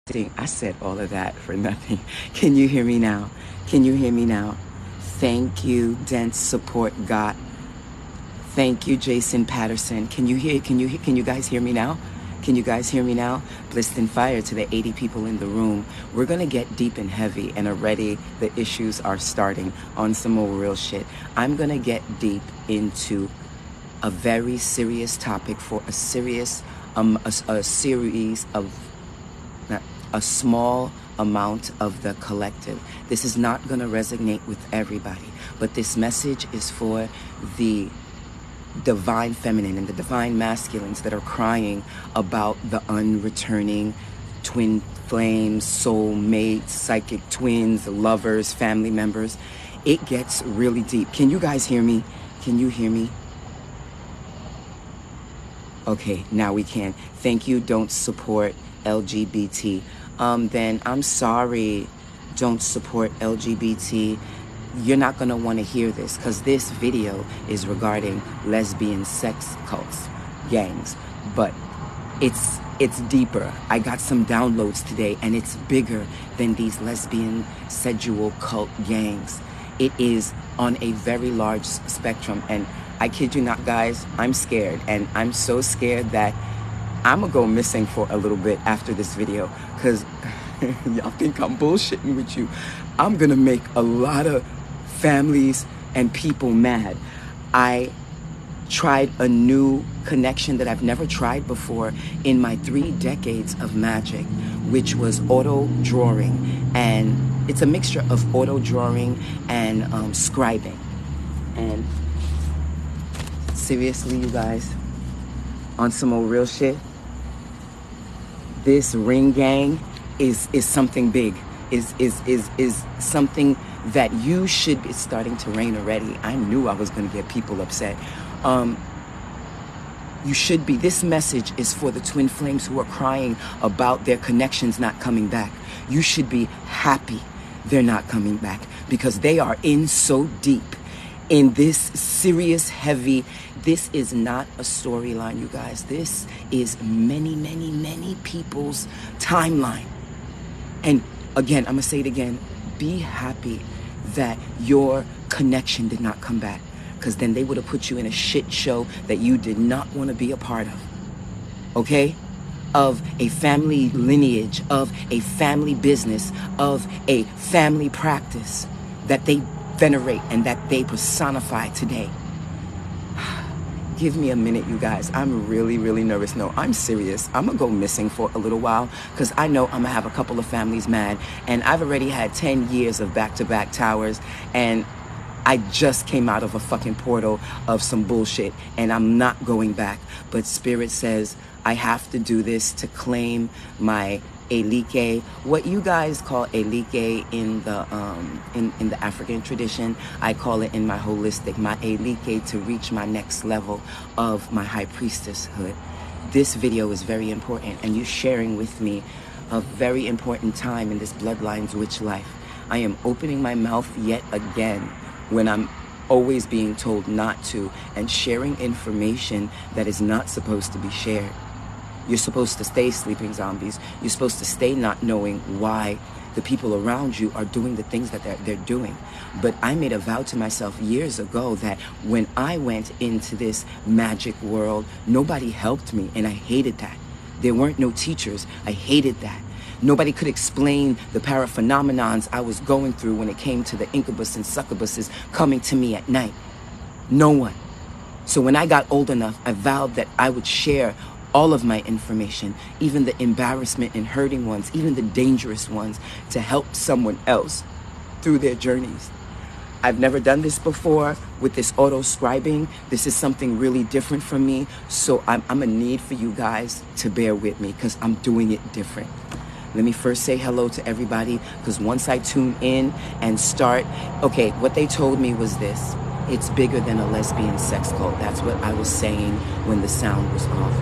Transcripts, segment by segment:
I said all of that for nothing. Can you hear me now? Can you hear me now? Thank you, Dense Support God. Thank you, Jason Patterson. Can you guys hear me now? Can you guys hear me now? Blissed and fire to the 80 people in the room. We're gonna get deep and heavy, and already the issues are starting on some more real shit. I'm gonna get deep into a very serious topic for a serious, a series of, a small amount of the collective. This is not gonna resonate with everybody, but this message is for the divine feminine and the divine masculines that are crying about the unreturning twin flames, soul mates, psychic twins, lovers, family members. It gets really deep. Can you guys hear me? Can you hear me? Okay, now we can. Thank you. Don't support LGBT. Then I'm sorry. Don't support LGBT. You're not going to want to hear this, because this video is regarding lesbian sex cults, gangs, but it's deeper. I got some downloads today, and it's bigger than these lesbian sexual cult gangs. It is on a very large spectrum, and I kid you not, guys, I'm scared, and I'm so scared that I'm gonna go missing for a little bit after this video, because y'all think I'm bullshitting with you. I'm gonna make a lot of families and people mad. I tried a new connection that I've never tried before in my 3 decades of magic, which was auto drawing, and it's a mixture of auto drawing and scribing. And seriously, you guys, on some old real shit, this ring gang is something big, is something that you should be starting to rain already. I knew I was going to get people upset. You should be. This message is for the twin flames who are crying about their connections not coming back. You should be happy they're not coming back, because they are in so deep in this serious, heavy. This is not a storyline, you guys. This is many, many, many people's timeline. And again, I'm gonna say it again. Be happy that your connection did not come back, because then they would have put you in a shit show that you did not want to be a part of. Okay? Of a family lineage, of a family business, of a family practice that they venerate and that they personify today. Give me a minute, you guys. I'm really, really nervous. No, I'm serious. I'm gonna go missing for a little while, because I know I'm gonna have a couple of families mad, and I've already had 10 years of back-to-back towers, and I just came out of a fucking portal of some bullshit, and I'm not going back. But Spirit says I have to do this to claim my elike, what you guys call elike in the African tradition. I call it in my holistic, my elike, to reach my next level of my high priestesshood. This video is very important, and you sharing with me a very important time in this Bloodlines witch life. I am opening my mouth yet again when I'm always being told not to, and sharing information that is not supposed to be shared. You're supposed to stay sleeping zombies. You're supposed to stay not knowing why the people around you are doing the things that they're doing. But I made a vow to myself years ago that when I went into this magic world, nobody helped me, and I hated that. There weren't no teachers. I hated that. Nobody could explain the paraphenomenons I was going through when it came to the incubus and succubuses coming to me at night. No one. So when I got old enough, I vowed that I would share all of my information, even the embarrassment and hurting ones, even the dangerous ones, to help someone else through their journeys. I've never done this before with this auto scribing. This is something really different for me. So I'm gonna need for you guys to bear with me, because I'm doing it different. Let me first say hello to everybody, because once I tune in and start, okay, what they told me was this: it's bigger than a lesbian sex cult. That's what I was saying when the sound was off.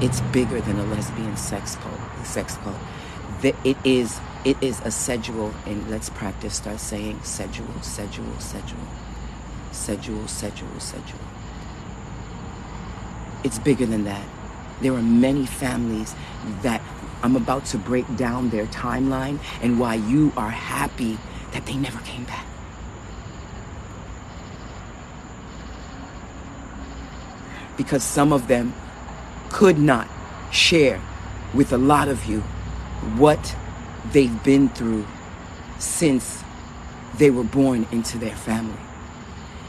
It's bigger than a lesbian sex cult. It is a sexual, and let's practice, start saying sexual. It's bigger than that. There are many families that I'm about to break down their timeline and why you are happy that they never came back. Because some of them could not share with a lot of you what they've been through since they were born into their family.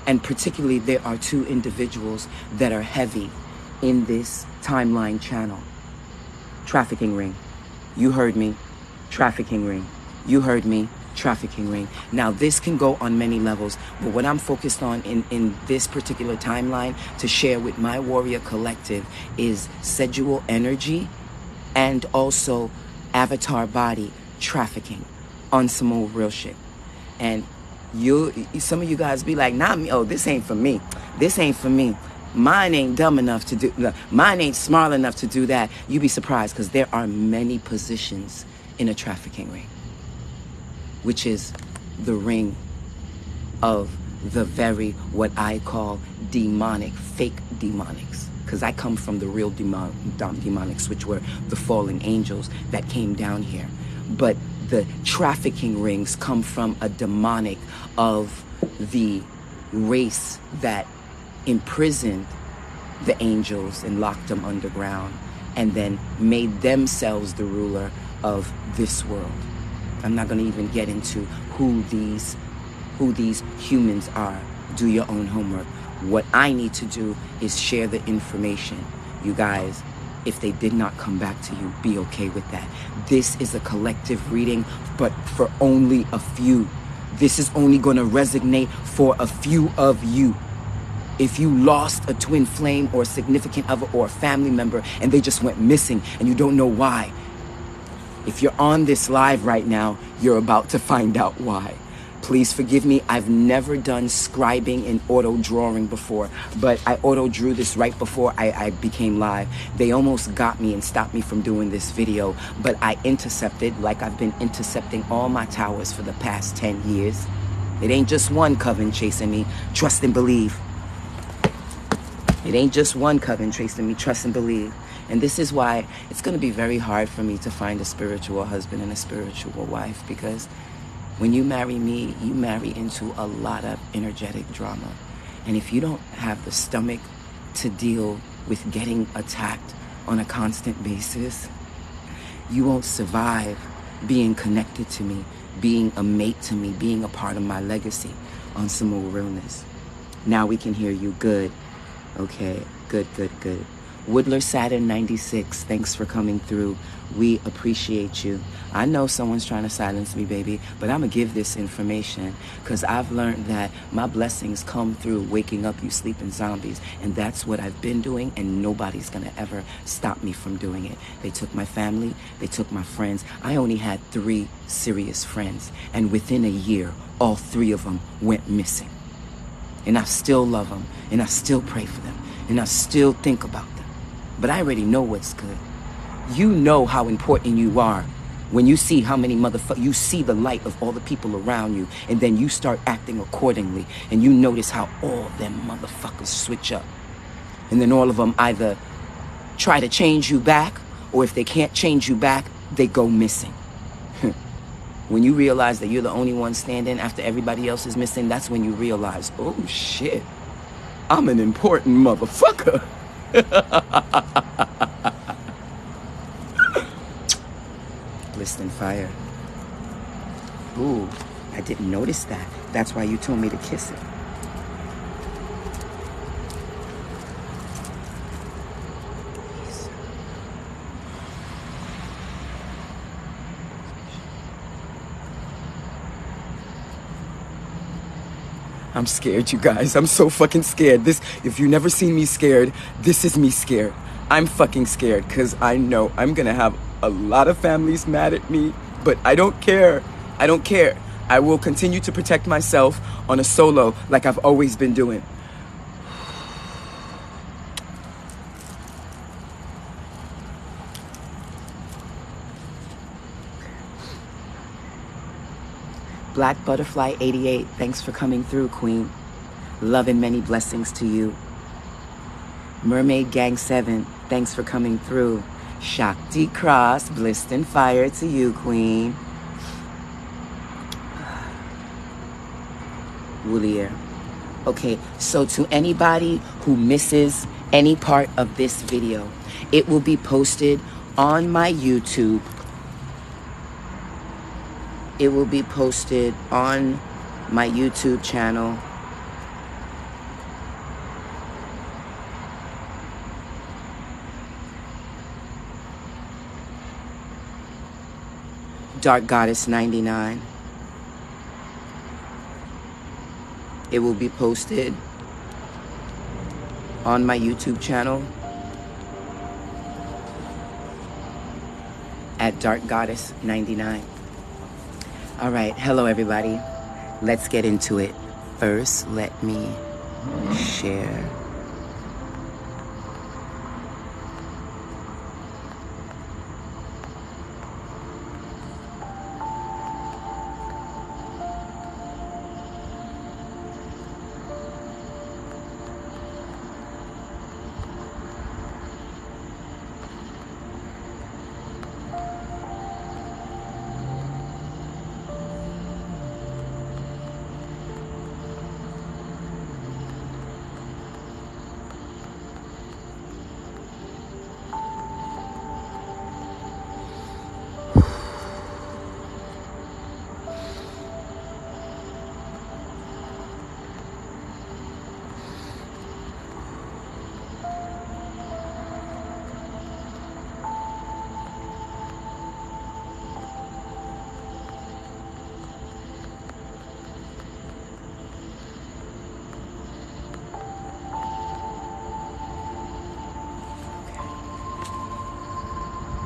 And particularly, there are two individuals that are heavy in this timeline channel. Trafficking ring. You heard me. Trafficking ring. You heard me. Trafficking ring. Now, this can go on many levels, but what I'm focused on in this particular timeline to share with my warrior collective is sexual energy and also avatar body trafficking on some old real shit. And some of you guys be like, not me. Oh, this ain't for me. This ain't for me. Mine ain't dumb enough to do. Mine ain't smart enough to do that. You be surprised, because there are many positions in a trafficking ring, which is the ring of the very, what I call demonic, fake demonics. Because I come from the real demonics, which were the fallen angels that came down here. But the trafficking rings come from a demonic of the race that imprisoned the angels and locked them underground and then made themselves the ruler of this world. I'm not going to even get into who these humans are. Do your own homework. What I need to do is share the information. You guys, if they did not come back to you, be okay with that. This is a collective reading, but for only a few. This is only going to resonate for a few of you. If you lost a twin flame or a significant other or a family member and they just went missing and you don't know why, if you're on this live right now, you're about to find out why. Please forgive me. I've never done scribing and auto drawing before, but I auto drew this right before I became live. They almost got me and stopped me from doing this video, but I intercepted, like I've been intercepting all my towers for the past 10 years. It ain't just one coven chasing me. Trust and believe. It ain't just one coven chasing me. Trust and believe. And this is why it's going to be very hard for me to find a spiritual husband and a spiritual wife, because when you marry me, you marry into a lot of energetic drama. And if you don't have the stomach to deal with getting attacked on a constant basis, you won't survive being connected to me, being a mate to me, being a part of my legacy on some more realness. Now we can hear you. Good. Okay. Good, good, good. Woodler Saturn 96, thanks for coming through. We appreciate you. I know someone's trying to silence me, baby, but I'm going to give this information because I've learned that my blessings come through waking up you sleeping zombies. And that's what I've been doing, and nobody's going to ever stop me from doing it. They took my family. They took my friends. I only had 3 serious friends, and within a year, all 3 of them went missing. And I still love them, and I still pray for them, and I still think about them. But I already know what's good. You know how important you are when you see how many you see the light of all the people around you, and then you start acting accordingly, and you notice how all them motherfuckers switch up. And then all of them either try to change you back, or if they can't change you back, they go missing. When you realize that you're the only one standing after everybody else is missing, that's when you realize, oh shit, I'm an important motherfucker. Listen, fire. Ooh, I didn't notice that. That's why you told me to kiss it. I'm scared, you guys. I'm so fucking scared. If you never seen me scared, this is me scared. I'm fucking scared because I know I'm gonna have a lot of families mad at me, but I don't care. I don't care. I will continue to protect myself on a solo like I've always been doing. Black Butterfly 88, thanks for coming through, Queen. Love and many blessings to you. Mermaid Gang 7, thanks for coming through. Shakti cross, blissed and fire to you, Queen. Woolier. Okay, so to anybody who misses any part of this video, it will be posted on my YouTube. It will be posted on my YouTube channel. Dark Goddess 99. It will be posted on my YouTube channel at Dark Goddess 99. All right, hello everybody. Let's get into it. First, let me share.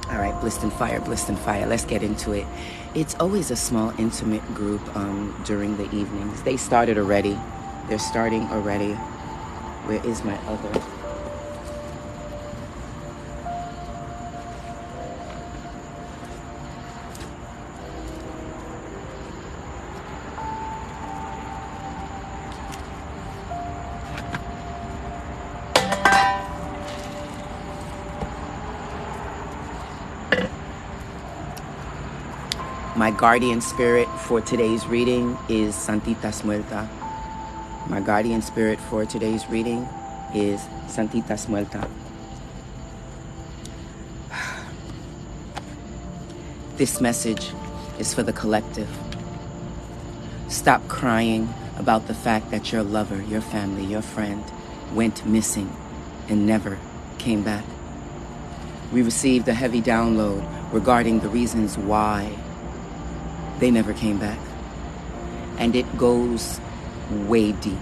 All right, blissed and fire, blissed and fire. Let's get into it. It's always a small, intimate group during the evenings. They started already. They're starting already. Where is my other? My guardian spirit for today's reading is Santitas Muerta. My guardian spirit for today's reading is Santitas Muerta. This message is for the collective. Stop crying about the fact that your lover, your family, your friend went missing and never came back. We received a heavy download regarding the reasons why they never came back. And it goes way deep.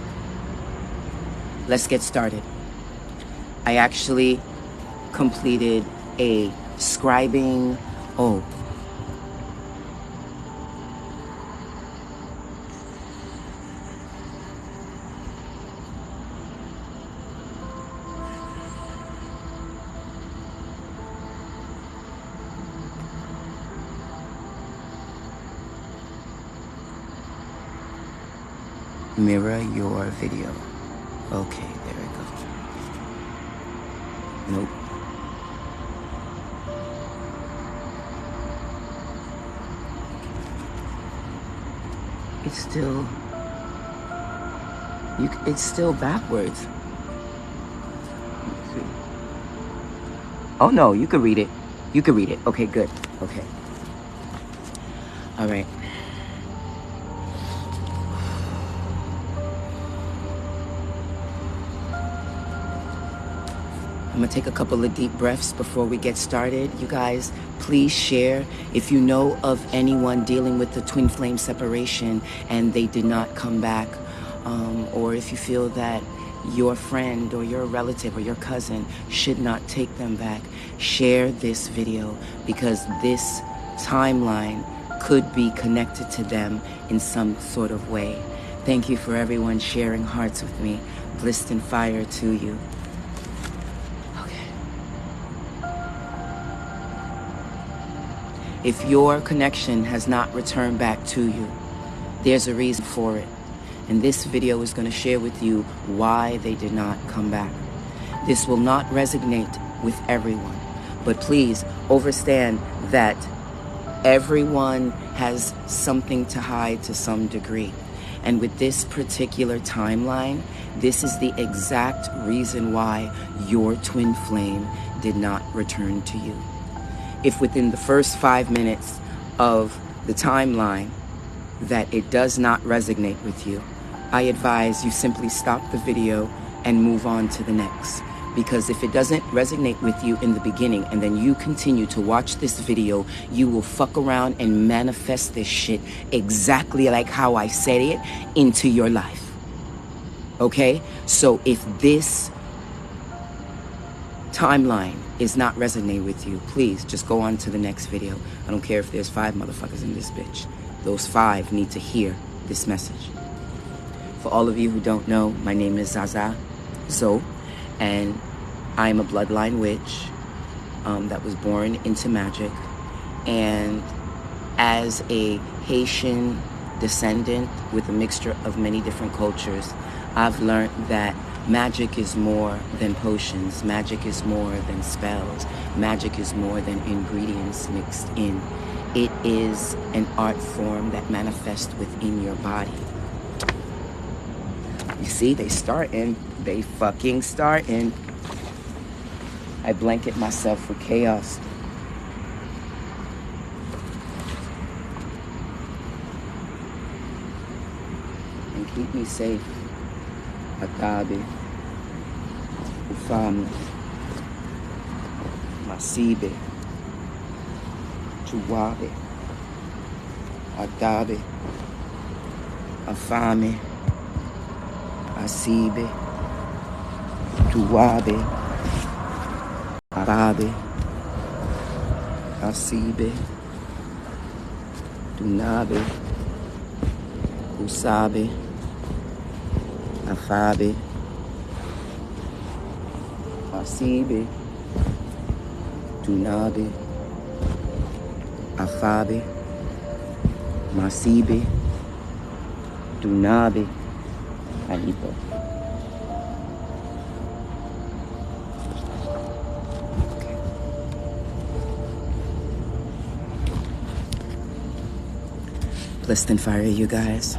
Let's get started. I actually completed a scribing. Oh. Mirror your video. Okay, there we go. Nope. It's still, it's still backwards. Let's see. Oh no, you can read it. You can read it. Okay, good. Okay. All right. I'm gonna take a couple of deep breaths before we get started. You guys, please share if you know of anyone dealing with the twin flame separation and they did not come back, or if you feel that your friend or your relative or your cousin should not take them back, share this video because this timeline could be connected to them in some sort of way. Thank you for everyone sharing hearts with me. Blissed and fire to you. If your connection has not returned back to you, there's a reason for it. And this video is going to share with you why they did not come back. This will not resonate with everyone, But please understand that everyone has something to hide to some degree. And with this particular timeline, this is the exact reason why your twin flame did not return to you. If within the first 5 minutes of the timeline that it does not resonate with you, I advise you simply stop the video and move on to the next. Because if it doesn't resonate with you in the beginning and then you continue to watch this video, you will fuck around and manifest this shit exactly like how I said it into your life. Okay? So if this timeline is not resonating with you, please just go on to the next video. I don't care if there's 5 motherfuckers in this bitch. Those 5 need to hear this message. For all of you who don't know, my name is Zahzah, and I'm a bloodline witch that was born into magic. And as a Haitian descendant with a mixture of many different cultures, I've learned that magic is more than potions. Magic is more than spells. Magic is more than ingredients mixed in. It is an art form that manifests within your body. You see, they fucking starting. I blanket myself with chaos. And keep me safe. Atabe. Ufami. Masibe. Chuwabe. Atabe. Afame. Asibe. Tuwabe. Arabe. Asibe. Dunabe. Usabe. Afabe. Asibe. Dunabe. Afabe. Masibe. Dunabe. Aibo. Blessed and fire, you guys.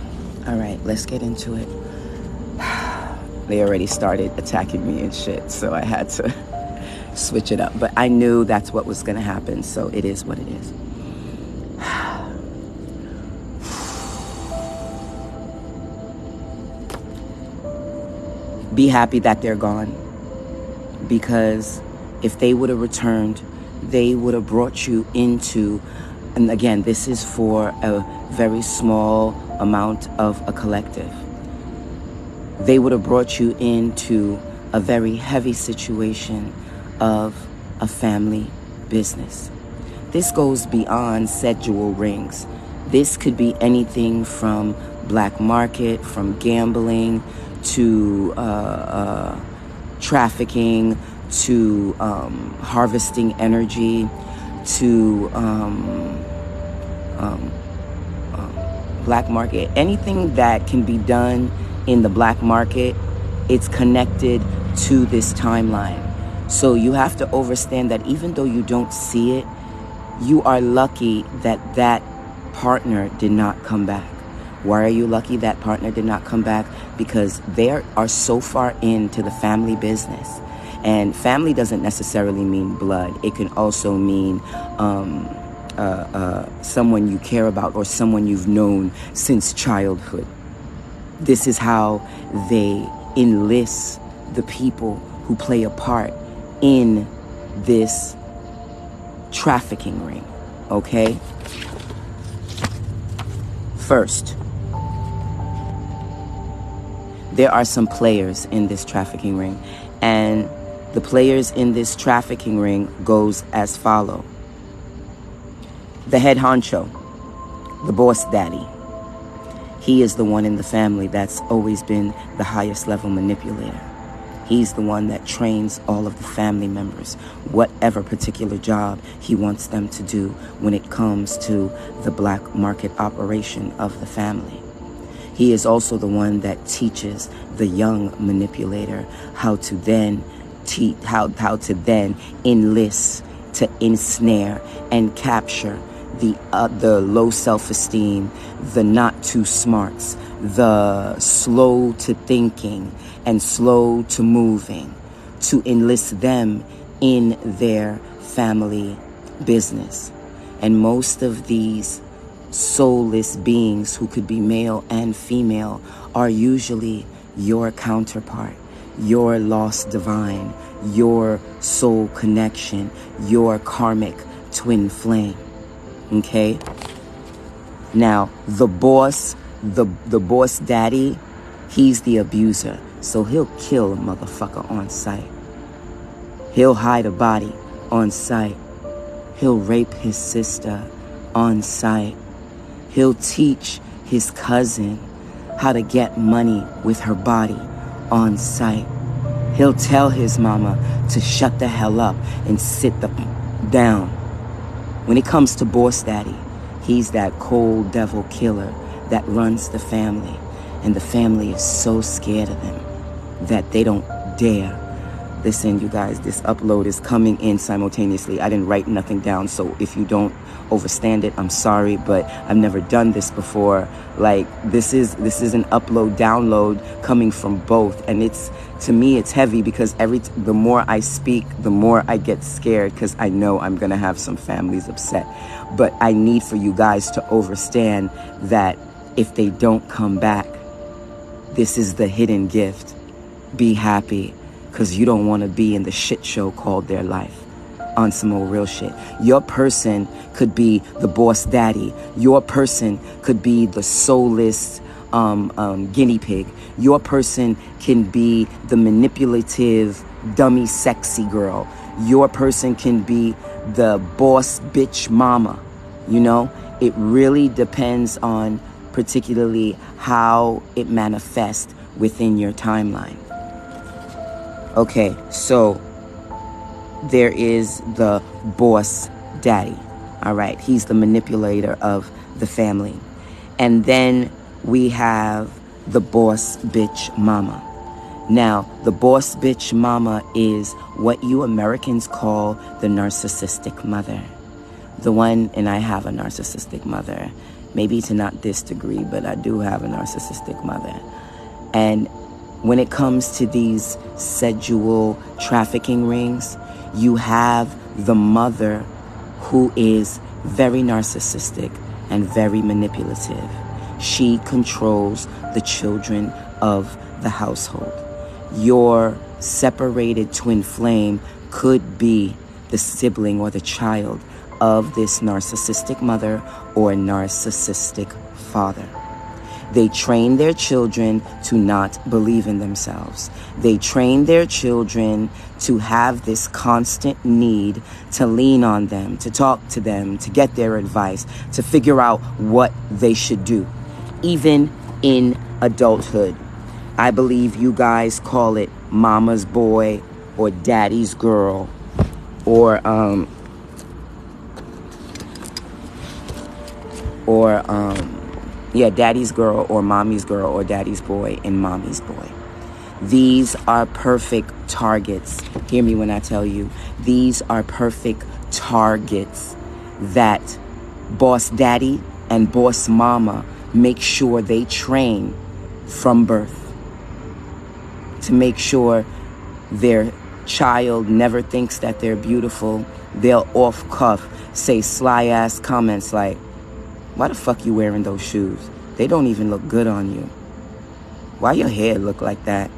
All right, let's get into it. They already started attacking me and shit, so I had to switch it up. But I knew that's what was gonna happen, so it is what it is. Be happy that they're gone, because if they would have returned, they would have brought you into, and again, this is for a very small amount of a collective. They would have brought you into a very heavy situation of a family business. This goes beyond sexual rings. This could be anything from black market, from gambling, to trafficking, to harvesting energy, to black market. Anything that can be done in the black market, it's connected to this timeline. So you have to understand that even though you don't see it, you are lucky that that partner did not come back. Why are you lucky that partner did not come back? Because they are so far into the family business. And family doesn't necessarily mean blood. It can also mean someone you care about or someone you've known since childhood. This is how they enlist the people who play a part in this trafficking ring, okay? First, there are some players in this trafficking ring, and the players in this trafficking ring goes as follow. The head honcho, the boss daddy. He is the one in the family that's always been the highest level manipulator. He's the one that trains all of the family members, whatever particular job he wants them to do when it comes to the black market operation of the family. He is also the one that teaches the young manipulator how to then enlist to ensnare and capture the low self-esteem, the not too smarts, the slow to thinking and slow to moving, to enlist them in their family business. And most of these soulless beings, who could be male and female, are usually your counterpart, your lost divine, your soul connection, your karmic twin flame. Okay? Now, the boss daddy, he's the abuser. So he'll kill a motherfucker on sight. He'll hide a body on sight. He'll rape his sister on sight. He'll teach his cousin how to get money with her body on sight. He'll tell his mama to shut the hell up and sit down. When it comes to boss daddy, he's that cold devil killer that runs the family. And the family is so scared of them that they don't dare. Listen, you guys, this upload is coming in simultaneously. I didn't write nothing down, so if you don't overstand it, I'm sorry, but I've never done this before. Like, this is an upload download coming from both, and it's, to me, it's heavy because the more I speak, the more I get scared, because I know I'm gonna have some families upset. But I need for you guys to understand that if they don't come back, this is the hidden gift. Be happy, because you don't want to be in the shit show called their life. On some old real shit. Your person could be the boss daddy. Your person could be the soulless guinea pig. Your person can be the manipulative, dummy, sexy girl. Your person can be the boss bitch mama. You know, it really depends on particularly how it manifests within your timeline. Okay, so there is the boss daddy. All right, he's the manipulator of the family. And then we have the boss bitch mama. Now, the boss bitch mama is what you Americans call the narcissistic mother. The one, and I have a narcissistic mother, maybe to not this degree, but I do have a narcissistic mother. And when it comes to these sexual trafficking rings, you have the mother who is very narcissistic and very manipulative. She controls the children of the household. Your separated twin flame could be the sibling or the child of this narcissistic mother or narcissistic father. They train their children to not believe in themselves. They train their children to have this constant need to lean on them, to talk to them, to get their advice, to figure out what they should do. Even in adulthood, I believe you guys call it mama's boy or daddy's girl or daddy's girl or mommy's girl or daddy's boy and mommy's boy. These are perfect targets. Hear me when I tell you, these are perfect targets that boss daddy and boss mama make sure they train from birth to make sure their child never thinks that they're beautiful. They'll off cuff say sly ass comments like, why the fuck you wearing those shoes? They don't even look good on you. Why your hair look like that?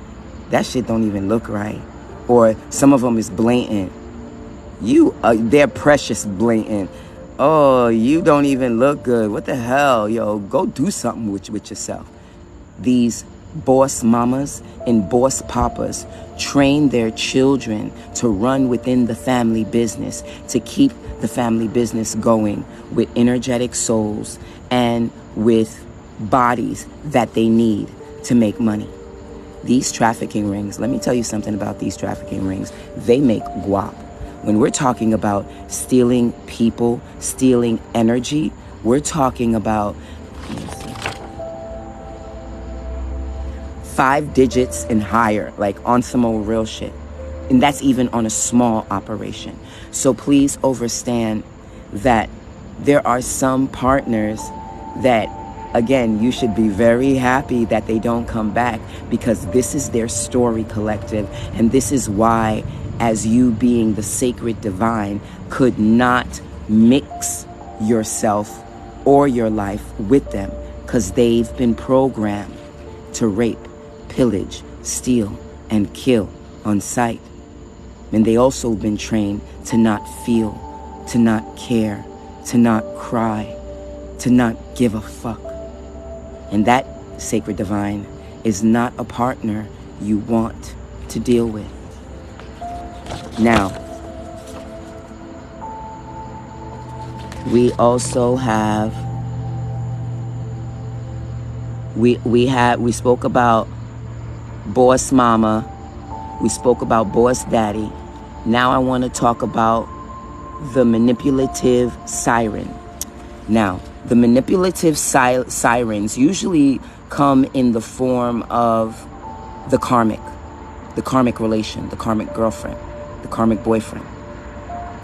That shit don't even look right. Or some of them is blatant. They're precious blatant. Oh, you don't even look good. What the hell? Yo, go do something with yourself. These boss mamas and boss papas train their children to run within the family business, to keep the family business going with energetic souls and with bodies that they need to make money. These trafficking rings, let me tell you something about these trafficking rings. They make guap. When we're talking about stealing people, stealing energy, we're talking about 5 digits and higher, like on some old real shit. And that's even on a small operation. So please understand that there are some partners that, again, you should be very happy that they don't come back, because this is their story collective. And this is why, as you being the sacred divine, could not mix yourself or your life with them, because they've been programmed to rape, pillage, steal, and kill on sight. And they also been trained to not feel, to not care, to not cry, to not give a fuck. And that, sacred divine, is not a partner you want to deal with. Now, we also have, we spoke about boss mama, we spoke about boss daddy. Now I want to talk about the manipulative siren. Now, the manipulative sirens usually come in the form of the karmic relation, the karmic girlfriend, the karmic boyfriend,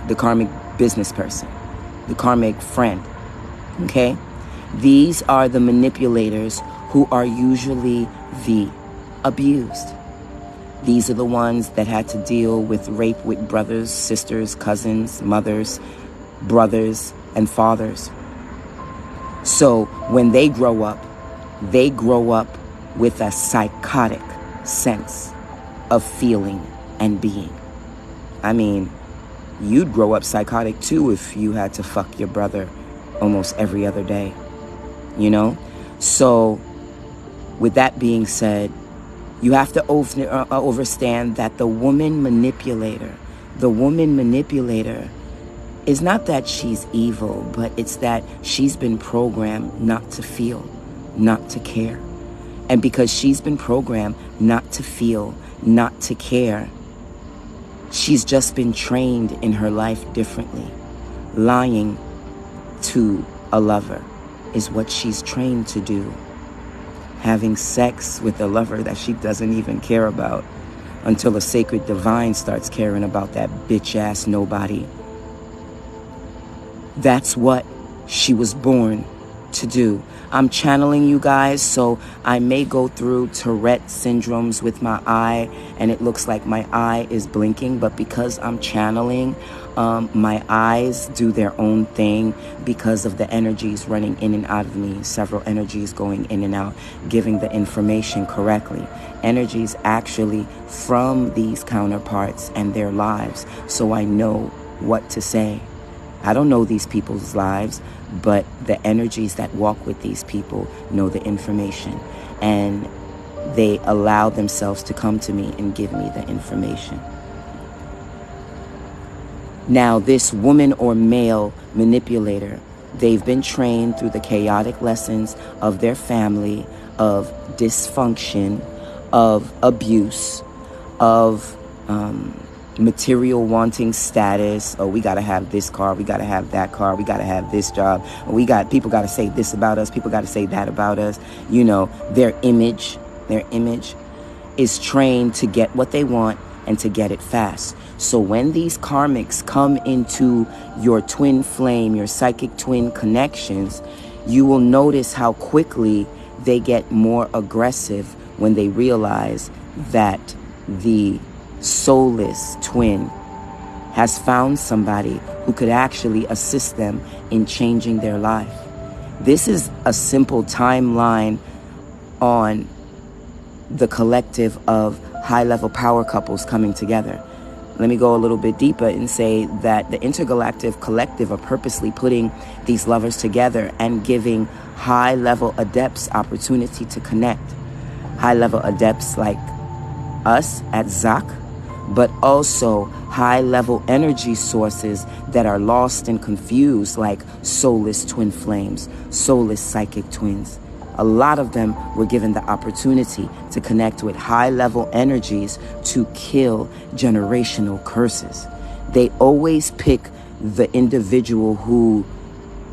the karmic business person, the karmic friend. Okay? These are the manipulators who are usually the abused. These are the ones that had to deal with rape with brothers, sisters, cousins, mothers, brothers, and fathers. So when they grow up with a psychotic sense of feeling and being. I mean, you'd grow up psychotic too if you had to fuck your brother almost every other day, you know? So with that being said, you have to understand that the woman manipulator is not that she's evil, but it's that she's been programmed not to feel, not to care. And because she's been programmed not to feel, not to care, she's just been trained in her life differently. Lying to a lover is what she's trained to do. Having sex with a lover that she doesn't even care about, until a sacred divine starts caring about that bitch ass nobody. That's what she was born to do. I'm channeling you guys, so I may go through Tourette syndromes with my eye, and it looks like my eye is blinking, but because I'm channeling, my eyes do their own thing because of the energies running in and out of me, several energies going in and out, giving the information correctly. Energies actually from these counterparts and their lives, so I know what to say. I don't know these people's lives, but the energies that walk with these people know the information, and they allow themselves to come to me and give me the information. Now, this woman or male manipulator, they've been trained through the chaotic lessons of their family, of dysfunction, of abuse, of material wanting status. Oh, we got to have this car, we got to have that car, we got to have this job, people got to say this about us, people got to say that about us. You know, their image is trained to get what they want and to get it fast. So when these karmics come into your twin flame, your psychic twin connections, you will notice how quickly they get more aggressive when they realize that the soulless twin has found somebody who could actually assist them in changing their life. This is a simple timeline on the collective of high-level power couples coming together. Let me go a little bit deeper and say that the intergalactic collective are purposely putting these lovers together and giving high-level adepts opportunity to connect. High-level adepts like us at Zahzah, but also high-level energy sources that are lost and confused, like soulless twin flames, soulless psychic twins. A lot of them were given the opportunity to connect with high-level energies to kill generational curses. They always pick the individual who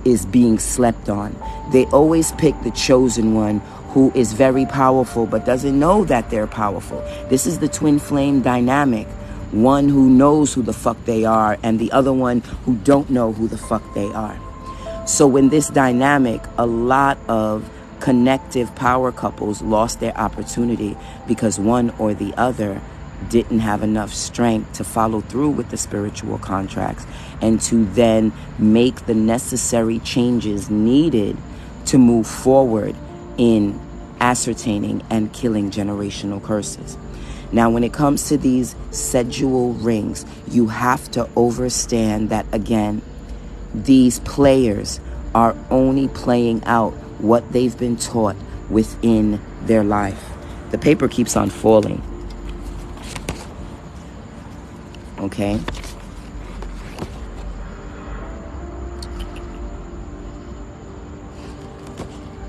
is being slept on. They always pick the chosen one who is very powerful but doesn't know that they're powerful. This is the twin flame dynamic, One who knows who the fuck they are and the other one who don't know who the fuck they are. So in this dynamic, a lot of connective power couples lost their opportunity because one or the other didn't have enough strength to follow through with the spiritual contracts and to then make the necessary changes needed to move forward in ascertaining and killing generational curses. Now, when it comes to these sexual rings, you have to understand that, again, these players are only playing out what they've been taught within their life. The paper keeps on falling. Okay?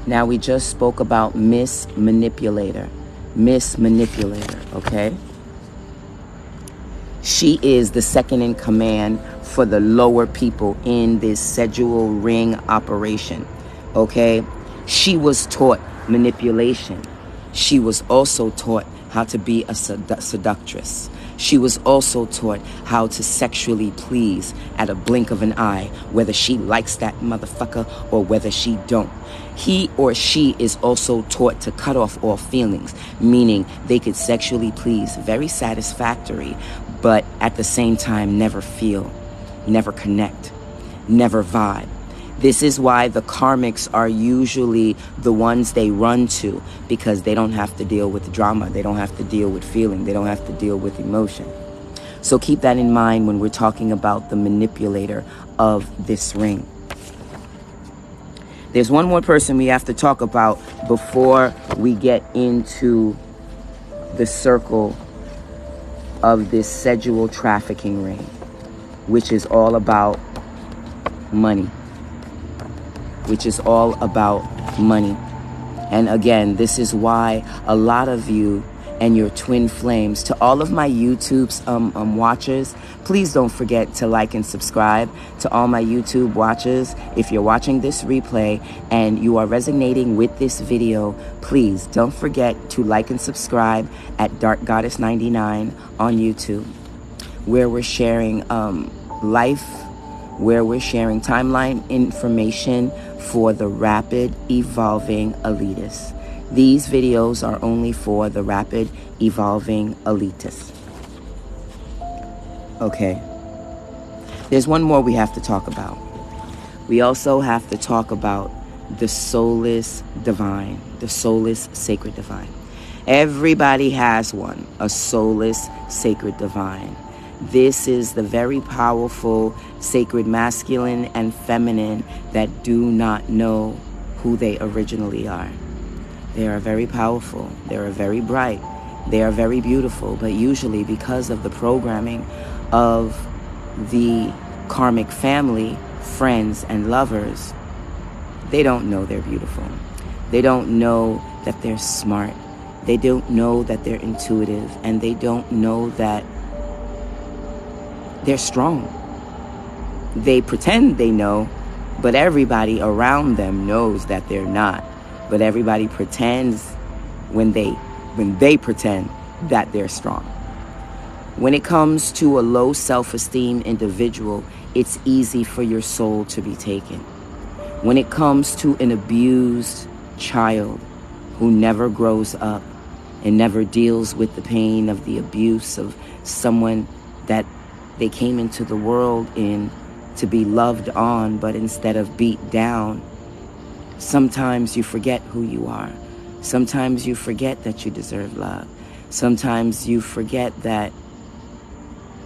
Now, we just spoke about Miss Manipulator. Miss Manipulator, okay? She is the second in command for the lower people in this sexual ring operation, okay? She was taught manipulation. She was also taught how to be a seductress. She was also taught how to sexually please at a blink of an eye, whether she likes that motherfucker or whether she don't. He or she is also taught to cut off all feelings, meaning they could sexually please, very satisfactory, but at the same time never feel, never connect, never vibe. This is why the karmics are usually the ones they run to, because they don't have to deal with drama. They don't have to deal with feeling. They don't have to deal with emotion. So keep that in mind when we're talking about the manipulator of this ring. There's one more person we have to talk about before we get into the circle of this sexual trafficking ring, which is all about money. Which is all about money. And again, this is why a lot of you and your twin flames, to all of my YouTube's watchers, please don't forget to like and subscribe. To all my YouTube watchers, if you're watching this replay and you are resonating with this video, please don't forget to like and subscribe at Dark Goddess 99 on YouTube, where we're sharing life, where we're sharing timeline information for the rapid evolving elitists. These videos are only for the rapid evolving elitists. Okay. There's one more we have to talk about. We also have to talk about the soulless divine, the soulless sacred divine. Everybody has one, a soulless sacred divine. This is the very powerful sacred masculine and feminine that do not know who they originally are. They are very powerful. They are very bright. They are very beautiful. But usually, because of the programming of the karmic family, friends, and lovers, they don't know they're beautiful. They don't know that they're smart. They don't know that they're intuitive. And they don't know that they're strong. They pretend they know, but everybody around them knows that they're not. But everybody pretends when they pretend that they're strong. When it comes to a low self-esteem individual, it's easy for your soul to be taken. When it comes to an abused child who never grows up and never deals with the pain of the abuse of someone that they came into the world in to be loved on, but instead of beat down, sometimes you forget who you are. Sometimes you forget that you deserve love. Sometimes you forget that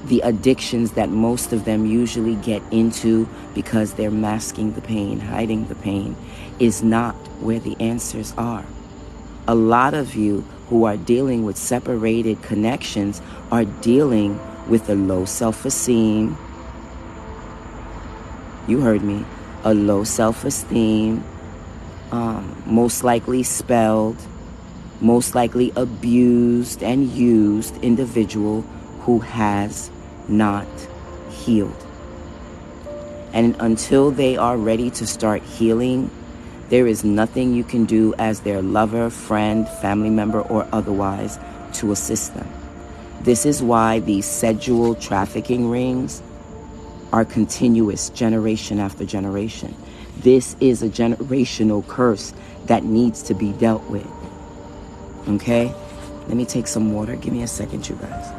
the addictions that most of them usually get into because they're masking the pain, hiding the pain, is not where the answers are. A lot of you who are dealing with separated connections are dealing with a low self-esteem. You heard me. A low self-esteem, most likely spelled, most likely abused and used individual who has not healed. And until they are ready to start healing, there is nothing you can do as their lover, friend, family member, or otherwise to assist them. This is why these sexual trafficking rings are continuous, generation after generation. This is a generational curse that needs to be dealt with. Okay? Let me take some water. Give me a second, you guys.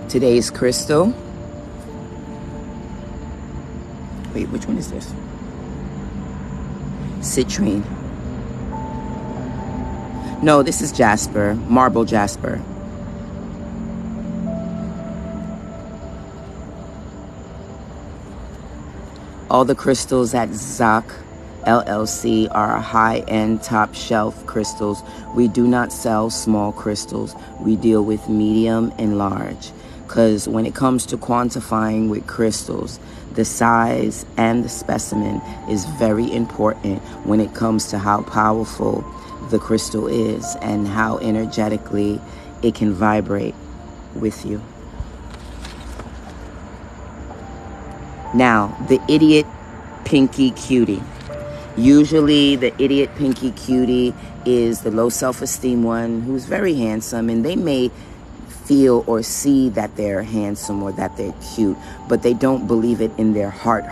Today's crystal. Wait, which one is this? Citrine. No, this is jasper, marble jasper. All the crystals at Zahzah LLC are high-end, top-shelf crystals. We do not sell small crystals. We deal with medium and large. Because when it comes to quantifying with crystals, the size and the specimen is very important when it comes to how powerful the crystal is and how energetically it can vibrate with you. Now, the idiot pinky cutie. Usually the idiot pinky cutie is the low self-esteem one who's very handsome, and they may feel or see that they're handsome or that they're cute, but they don't believe it in their heart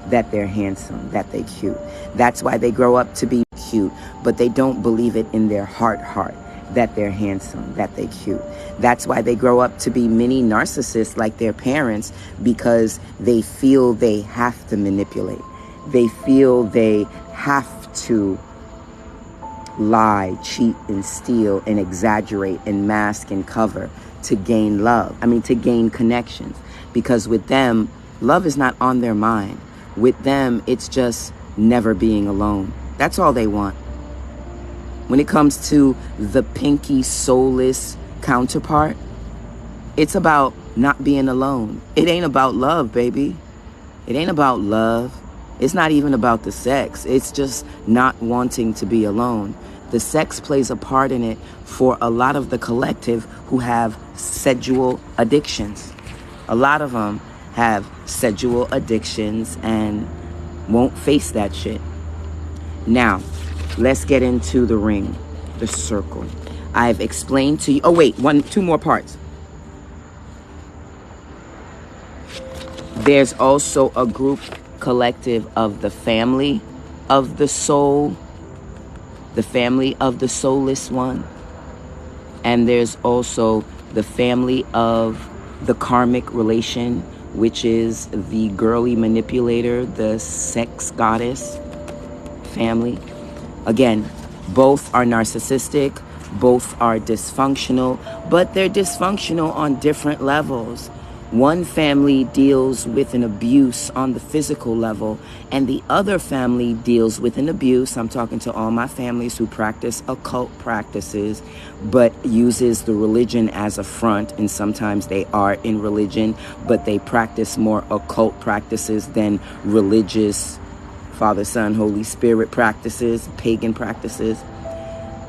that they're handsome, that they're cute. That's why they grow up to be cute, but they don't believe it in their heart that they're handsome, that they're cute. That's why they grow up to be mini narcissists like their parents, because they feel they have to manipulate. They feel they have to lie, cheat, and steal, and exaggerate, and mask, and cover to gain love. To gain connections. Because with them, love is not on their mind. With them, it's just never being alone. That's all they want. When it comes to the pinky soulless counterpart, it's about not being alone. It ain't about love, baby. It ain't about love. It's not even about the sex. It's just not wanting to be alone. The sex plays a part in it for a lot of the collective who have sexual addictions. A lot of them have sexual addictions and won't face that shit. Now, let's get into the ring, the circle. I've explained to you. Oh, wait, two more parts. There's also a group collective of the family of the soul, the family of the soulless one. And there's also the family of the karmic relation, which is the girly manipulator, the sex goddess family. Again, both are narcissistic, both are dysfunctional, but they're dysfunctional on different levels. One family deals with an abuse on the physical level, and the other family deals with an abuse. I'm talking to all my families who practice occult practices, but uses the religion as a front, and sometimes they are in religion, but they practice more occult practices than religious Father, Son, Holy Spirit practices, pagan practices.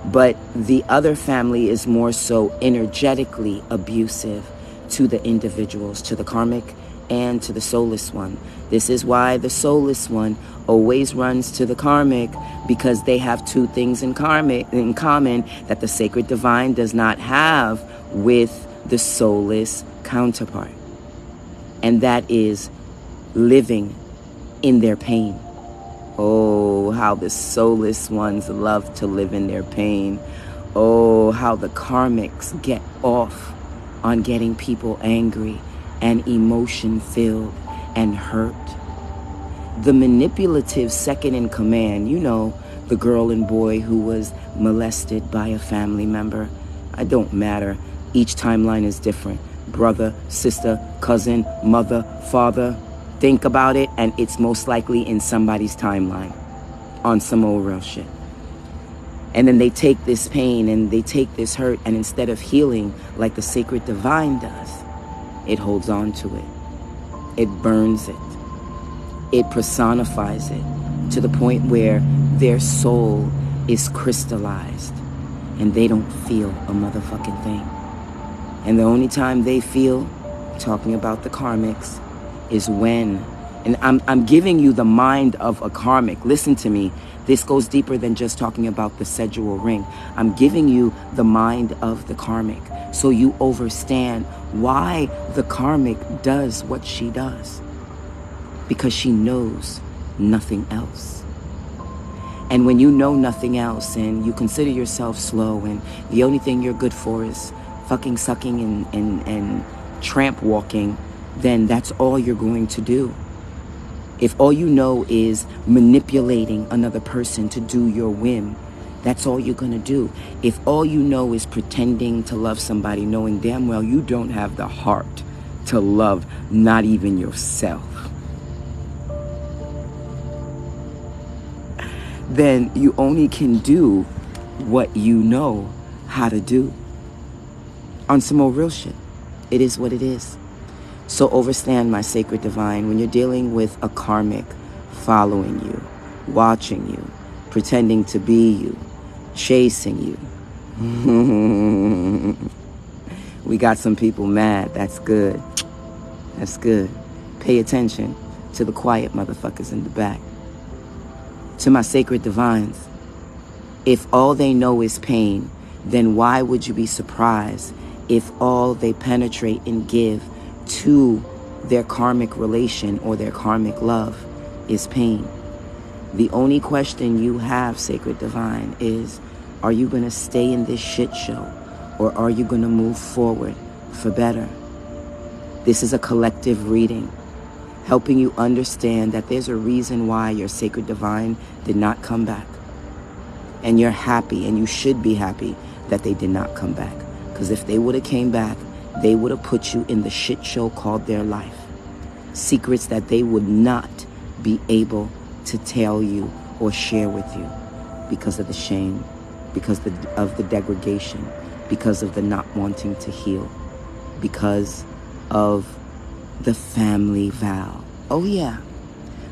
But the other family is more so energetically abusive to the individuals, to the karmic and to the soulless one. This is why the soulless one always runs to the karmic, because they have two things in common that the sacred divine does not have with the soulless counterpart. And that is living in their pain. Oh, how the soulless ones love to live in their pain. Oh, how the karmics get off on getting people angry and emotion-filled and hurt. The manipulative second in command, the girl and boy who was molested by a family member. It don't matter. Each timeline is different. Brother, sister, cousin, mother, father. Think about it, and it's most likely in somebody's timeline. on some old real shit. And then they take this pain and they take this hurt, and instead of healing like the sacred divine does, it holds on to it. It burns it. It personifies it to the point where their soul is crystallized and they don't feel a motherfucking thing. And the only time they feel, talking about the karmics, is when, and I'm giving you the mind of a karmic. Listen to me. This goes deeper than just talking about the sexual ring. I'm giving you the mind of the karmic so you understand why the karmic does what she does. Because she knows nothing else. And when you know nothing else and you consider yourself slow and the only thing you're good for is fucking sucking and tramp walking, then that's all you're going to do. If all you know is manipulating another person to do your whim, that's all you're going to do. If all you know is pretending to love somebody, knowing damn well you don't have the heart to love not even yourself, then you only can do what you know how to do. On some more real shit. It is what it is. So understand, my sacred divine, when you're dealing with a karmic following you, watching you, pretending to be you, chasing you. We got some people mad. That's good. That's good. Pay attention to the quiet motherfuckers in the back. To my sacred divines, if all they know is pain, then why would you be surprised if all they penetrate and give to their karmic relation or their karmic love is pain? The only question you have, sacred divine, is, are you going to stay in this shit show or are you going to move forward for better? This is a collective reading, helping you understand that there's a reason why your sacred divine did not come back. And you're happy, and you should be happy that they did not come back. Because if they would have came back, they would have put you in the shit show called their life. Secrets that they would not be able to tell you or share with you because of the shame, because of the degradation, because of the not wanting to heal, because of the family vow. Oh yeah,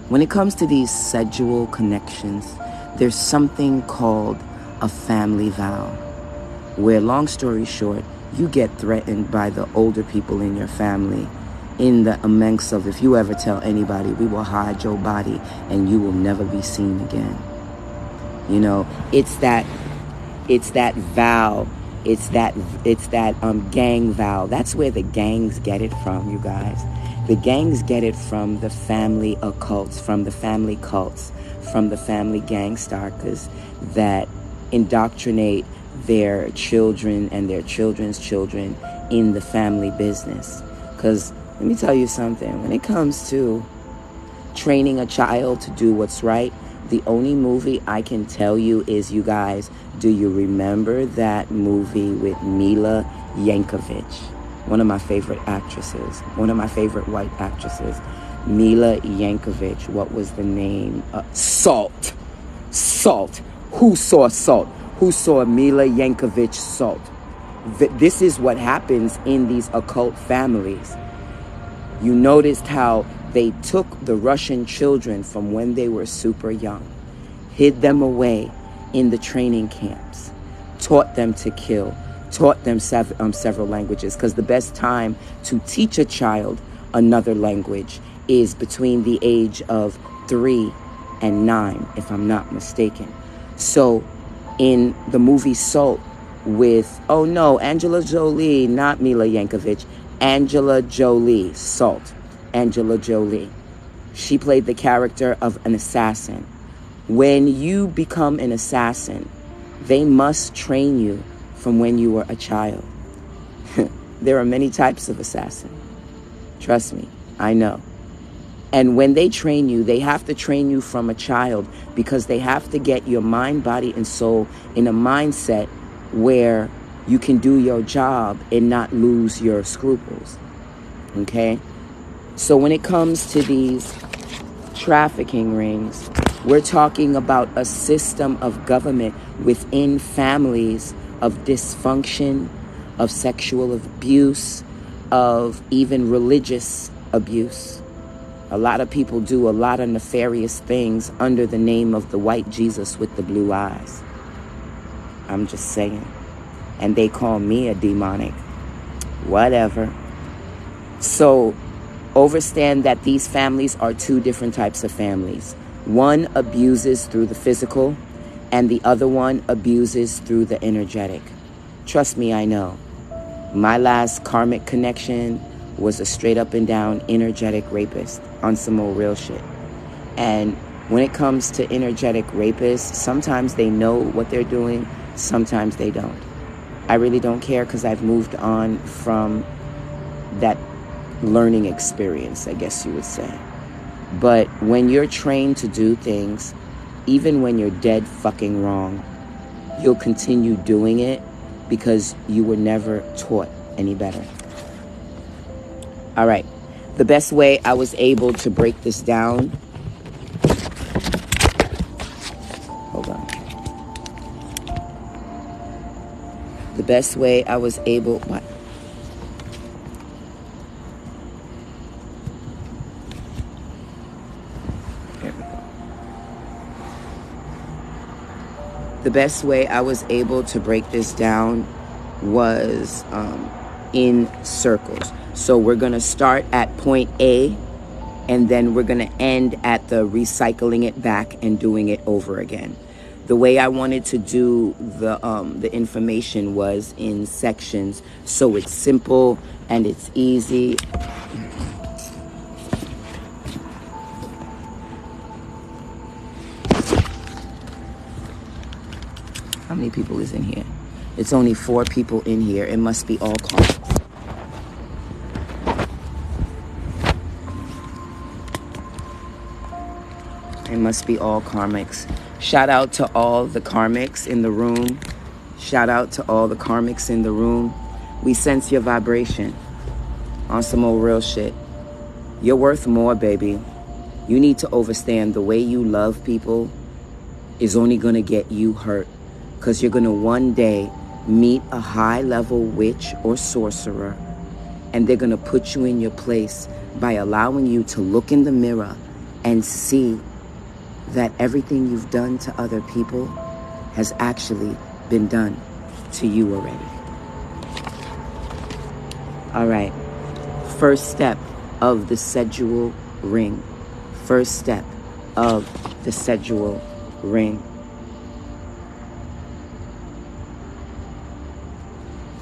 when it comes to these sexual connections, there's something called a family vow, where, long story short, you get threatened by the older people in your family in the amongst of, if you ever tell anybody, we will hide your body and you will never be seen again. You know, it's that vow. It's that gang vow. That's where the gangs get it from, you guys. The gangs get it from the family occults, from the family cults, from the family gang stalkers that indoctrinate their children and their children's children in the family business. Because let me tell you something, when it comes to training a child to do what's right, the only movie I can tell you is, you guys, do you remember that movie with Mila Yankovic? One of my favorite actresses, one of my favorite white actresses, Mila Yankovic. What was the name? Salt. Who saw Salt? Who saw Mila Yankovic Salt? This is what happens in these occult families. You noticed how they took the Russian children from when they were super young, hid them away in the training camps, taught them to kill, taught them several languages, because the best time to teach a child another language is between the age of 3 and 9, if I'm not mistaken. So in the movie Salt with, oh no, Angela Jolie, not Mila Yankovic, Angela Jolie, Salt, Angela Jolie. She played the character of an assassin. When you become an assassin, they must train you from when you were a child. There are many types of assassin. Trust me, I know. And when they train you, they have to train you from a child, because they have to get your mind, body, and soul in a mindset where you can do your job and not lose your scruples. Okay? So when it comes to these trafficking rings, We're talking about a system of government within families of dysfunction, of sexual abuse, of even religious abuse. A lot of people do a lot of nefarious things under the name of the white Jesus with the blue eyes. I'm just saying. And they call me a demonic. Whatever. So understand that these families are two different types of families. One abuses through the physical, and the other one abuses through the energetic. Trust me, I know. My last karmic connection was a straight up and down energetic rapist on some old real shit. And when it comes to energetic rapists, sometimes they know what they're doing, sometimes they don't. I really don't care because I've moved on from that learning experience, I guess you would say. But when you're trained to do things, even when you're dead fucking wrong, you'll continue doing it because you were never taught any better. All right. The best way I was able to break this down. Hold on. The best way I was able. What? There we go. The best way I was able to break this down was in circles. So we're going to start at point A, and then we're going to end at the recycling it back and doing it over again. The way I wanted to do the information was in sections, so it's simple and it's easy. How many people is in here? It's only 4 people in here. It must be all karmics. It must be all karmics. Shout out to all the karmics in the room. Shout out to all the karmics in the room. We sense your vibration on some old real shit. You're worth more, baby. You need to understand the way you love people is only going to get you hurt. Because you're going to one day meet a high-level witch or sorcerer, and they're going to put you in your place by allowing you to look in the mirror and see that everything you've done to other people has actually been done to you already. All right. First step of the sexual ring. First step of the sexual ring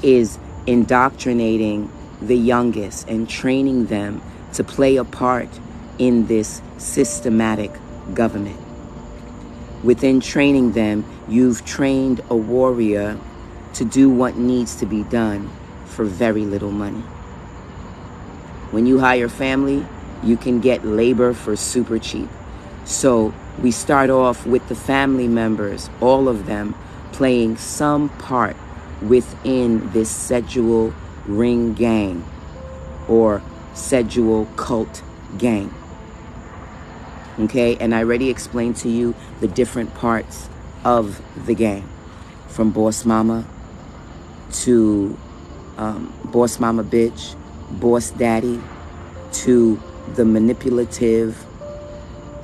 is indoctrinating the youngest and training them to play a part in this systematic government. Within training them, you've trained a warrior to do what needs to be done for very little money. When you hire family, you can get labor for super cheap. So we start off with the family members, all of them playing some part within this sexual ring gang or sexual cult gang. Okay, and I already explained to you the different parts of the gang, from boss mama to boss mama bitch, boss daddy, to the manipulative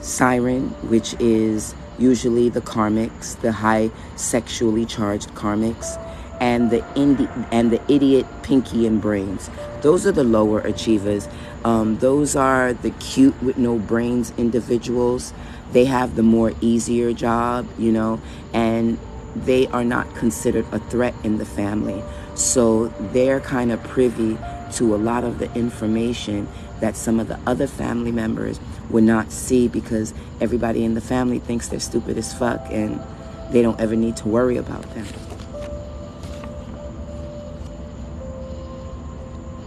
siren, which is usually the karmics, the high sexually charged karmics, and the idiot pinky and brains. Those are the lower achievers. Those are the cute with no brains individuals. They have the more easier job, you know, and they are not considered a threat in the family. So they're kind of privy to a lot of the information that some of the other family members would not see, because everybody in the family thinks they're stupid as fuck and they don't ever need to worry about them.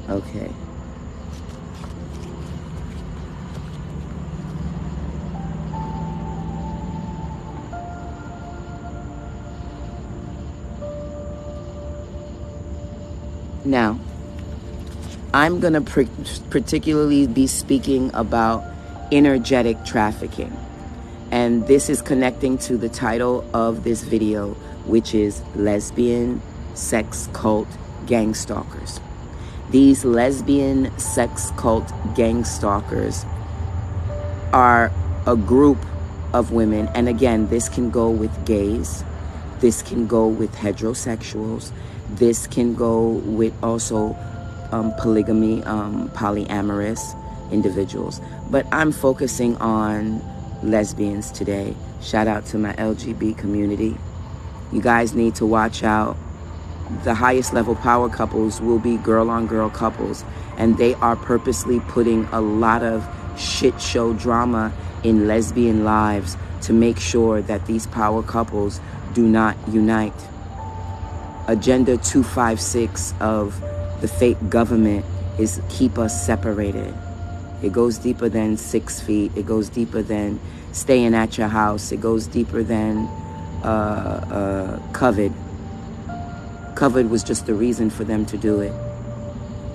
Okay. Now, I'm going to particularly be speaking about energetic trafficking. And this is connecting to the title of this video, which is Lesbian Sex Cult Gang Stalkers. These lesbian sex cult gang stalkers are a group of women. And again, this can go with gays. This can go with heterosexuals. This can go with also polygamy, polyamorous individuals. But I'm focusing on lesbians today. Shout out to my LGBT community. You guys need to watch out. The highest level power couples will be girl on girl couples, and they are purposely putting a lot of shit show drama in lesbian lives to make sure that these power couples do not unite. Agenda 256 of the fake government is keep us separated. It goes deeper than 6 feet. It goes deeper than staying at your house. It goes deeper than COVID. COVID was just the reason for them to do it.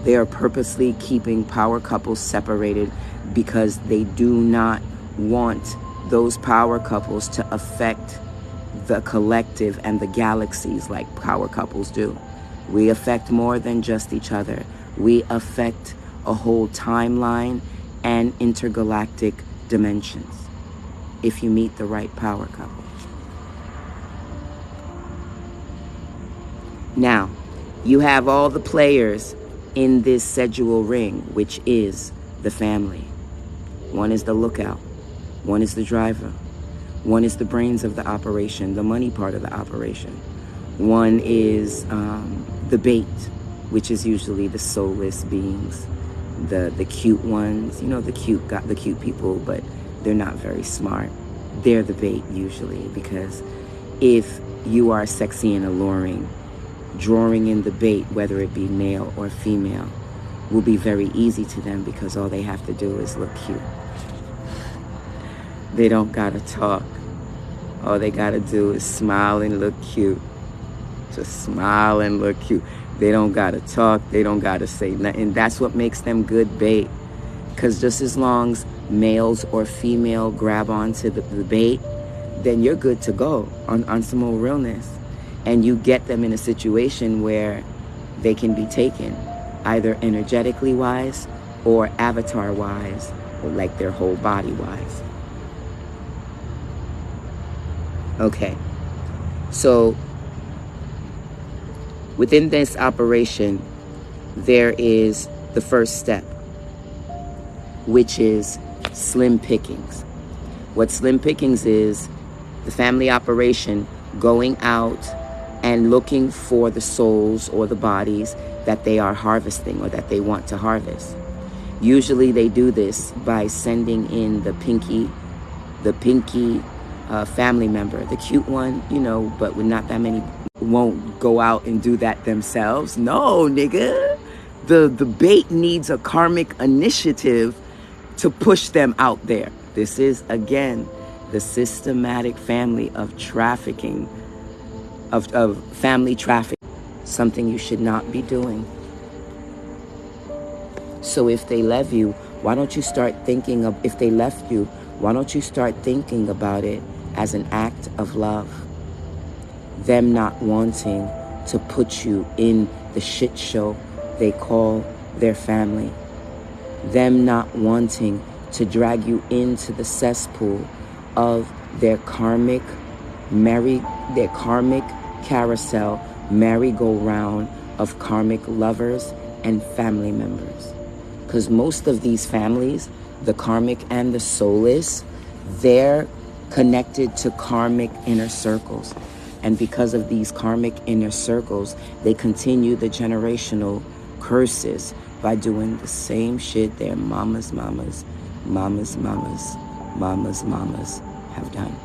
They are purposely keeping power couples separated because they do not want those power couples to affect the collective and the galaxies like power couples do. We affect more than just each other. We affect a whole timeline and intergalactic dimensions if you meet the right power couple. Now, you have all the players in this sexual ring, which is the family. One is the lookout. One is the driver. One is the brains of the operation, the money part of the operation. One is the bait, which is usually the soulless beings, the cute ones. You know, the cute people, but they're not very smart. They're the bait usually, because if you are sexy and alluring, drawing in the bait, whether it be male or female, will be very easy to them because all they have to do is look cute. They don't gotta talk. All they gotta do is smile and look cute. Just smile and look cute. They don't gotta talk. They don't gotta say nothing. That's what makes them good bait. Because just as long as males or female grab onto the bait, then you're good to go on some more realness. And you get them in a situation where they can be taken, either energetically wise or avatar wise, or like their whole body wise. Okay, so within this operation, there is the first step, which is slim pickings. What slim pickings is, the family operation going out and looking for the souls or the bodies that they are harvesting or that they want to harvest. Usually they do this by sending in the pinky family member, the cute one, you know, but with not that many won't go out and do that themselves. No, nigga. The bait needs a karmic initiative to push them out there. This is, again, the systematic family of trafficking, of family trafficking, something you should not be doing. So if they left you, why don't you start thinking of, if they left you, why don't you start thinking about it as an act of love? Them not wanting to put you in the shit show they call their family. Them not wanting to drag you into the cesspool of their karmic carousel, merry-go-round of karmic lovers and family members. Because most of these families, the karmic and the soulless, they're connected to karmic inner circles. And because of these karmic inner circles, they continue the generational curses by doing the same shit their mamas have done.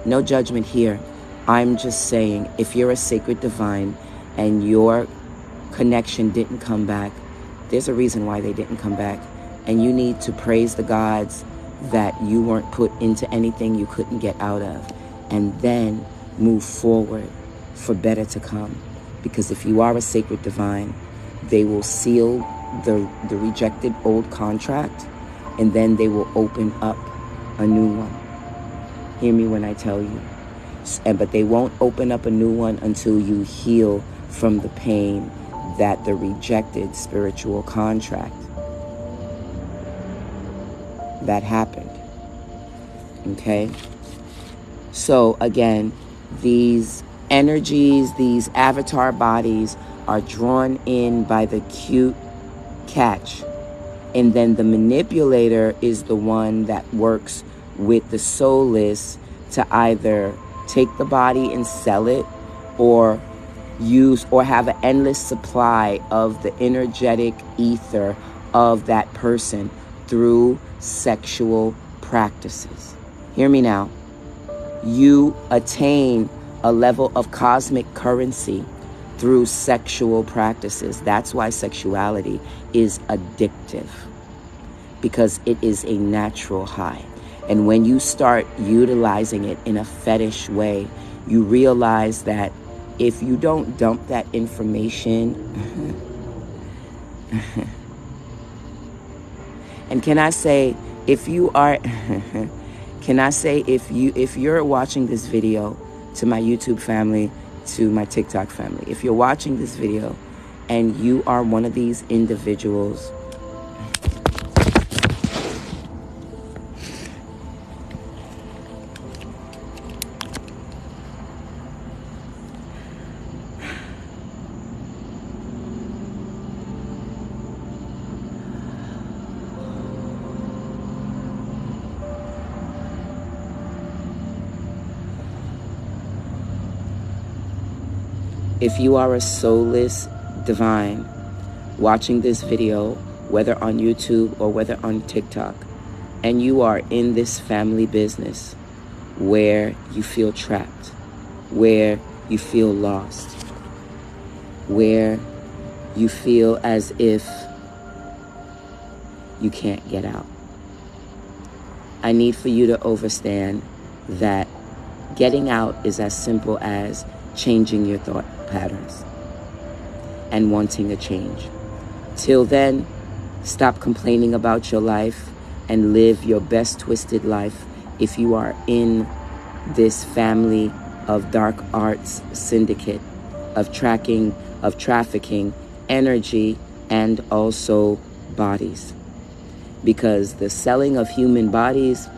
No judgment here. I'm just saying, if you're a sacred divine and your connection didn't come back, there's a reason why they didn't come back. And you need to praise the gods that you weren't put into anything you couldn't get out of. And then move forward for better to come. Because if you are a sacred divine, they will seal the rejected old contract, and then they will open up a new one. Hear me when I tell you. But they won't open up a new one until you heal from the pain that the rejected spiritual contract that happened. Okay? So again, these energies, these avatar bodies are drawn in by the cute catch. And then the manipulator is the one that works with the soulless to either take the body and sell it, or use or have an endless supply of the energetic ether of that person through sexual practices. Hear me now. You attain a level of cosmic currency through sexual practices. That's why sexuality is addictive, because it is a natural high. And when you start utilizing it in a fetish way, you realize that if you don't dump that information, and can I say, if you are, can I say, if you're watching this video, to my YouTube family, to my TikTok family, if you're watching this video and you are one of these individuals, if you are a soulless divine watching this video, whether on YouTube or whether on TikTok, and you are in this family business where you feel trapped, where you feel lost, where you feel as if you can't get out, I need for you to understand that getting out is as simple as changing your thought patterns and wanting a change. Till then, stop complaining about your life and live your best twisted life if you are in this family of dark arts syndicate of trafficking energy and also bodies. Because the selling of human bodies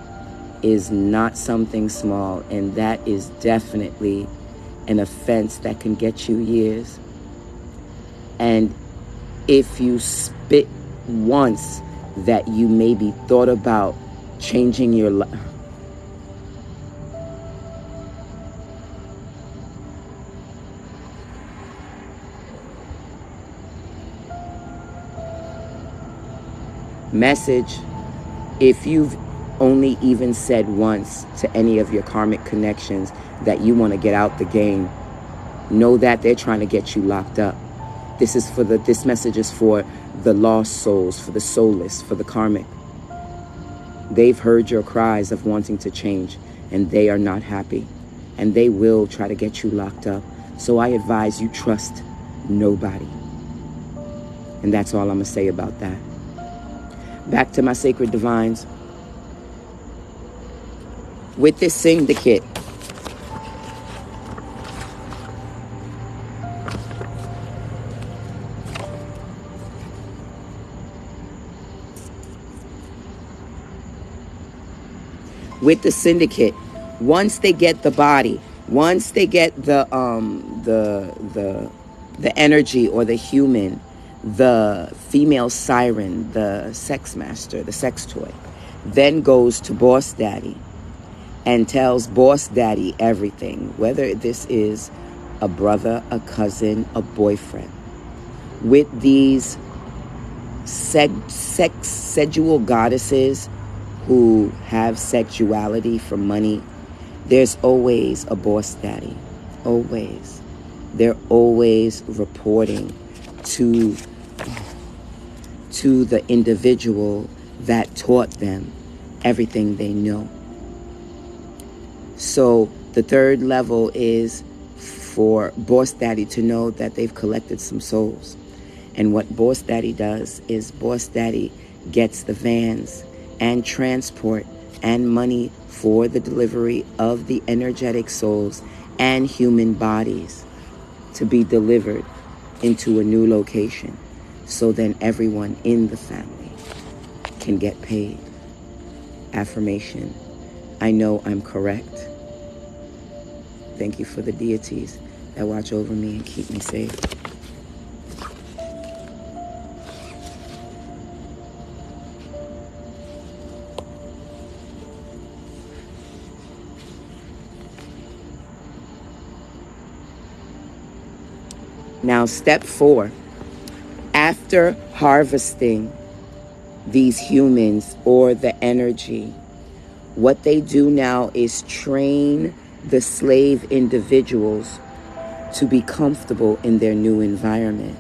is not something small, and that is definitely an offense that can get you years. And if you spit once that you maybe thought about changing your life, message, if you've only even said once to any of your karmic connections that you want to get out the game, know that they're trying to get you locked up. This message is for the lost souls, for the soulless, for the karmic. They've heard your cries of wanting to change, and they are not happy, and they will try to get you locked up. So I advise you trust nobody. And that's all I'm gonna say about that. Back to my sacred divines. With this syndicate, once they get the body, once they get the energy or the human, the female siren, the sex master, the sex toy, then goes to Boss Daddy and tells Boss Daddy everything, whether this is a brother, a cousin, a boyfriend. With these sexual goddesses who have sexuality for money, there's always a Boss Daddy. Always. They're always reporting to the individual that taught them everything they know. So the third level is for Boss Daddy to know that they've collected some souls. And what Boss Daddy does is Boss Daddy gets the vans and transport and money for the delivery of the energetic souls and human bodies to be delivered into a new location, so then everyone in the family can get paid. Affirmation: I know I'm correct. Thank you for the deities that watch over me and keep me safe. Now, step 4, after harvesting these humans or the energy, what they do now is train the slave individuals to be comfortable in their new environment.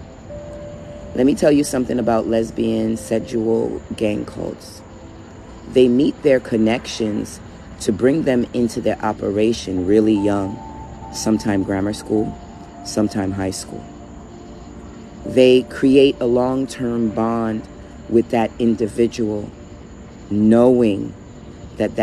Let me tell you something about lesbian sexual gang cults. They meet their connections to bring them into their operation really young, sometime grammar school, sometime high school. They create a long-term bond with that individual, knowing that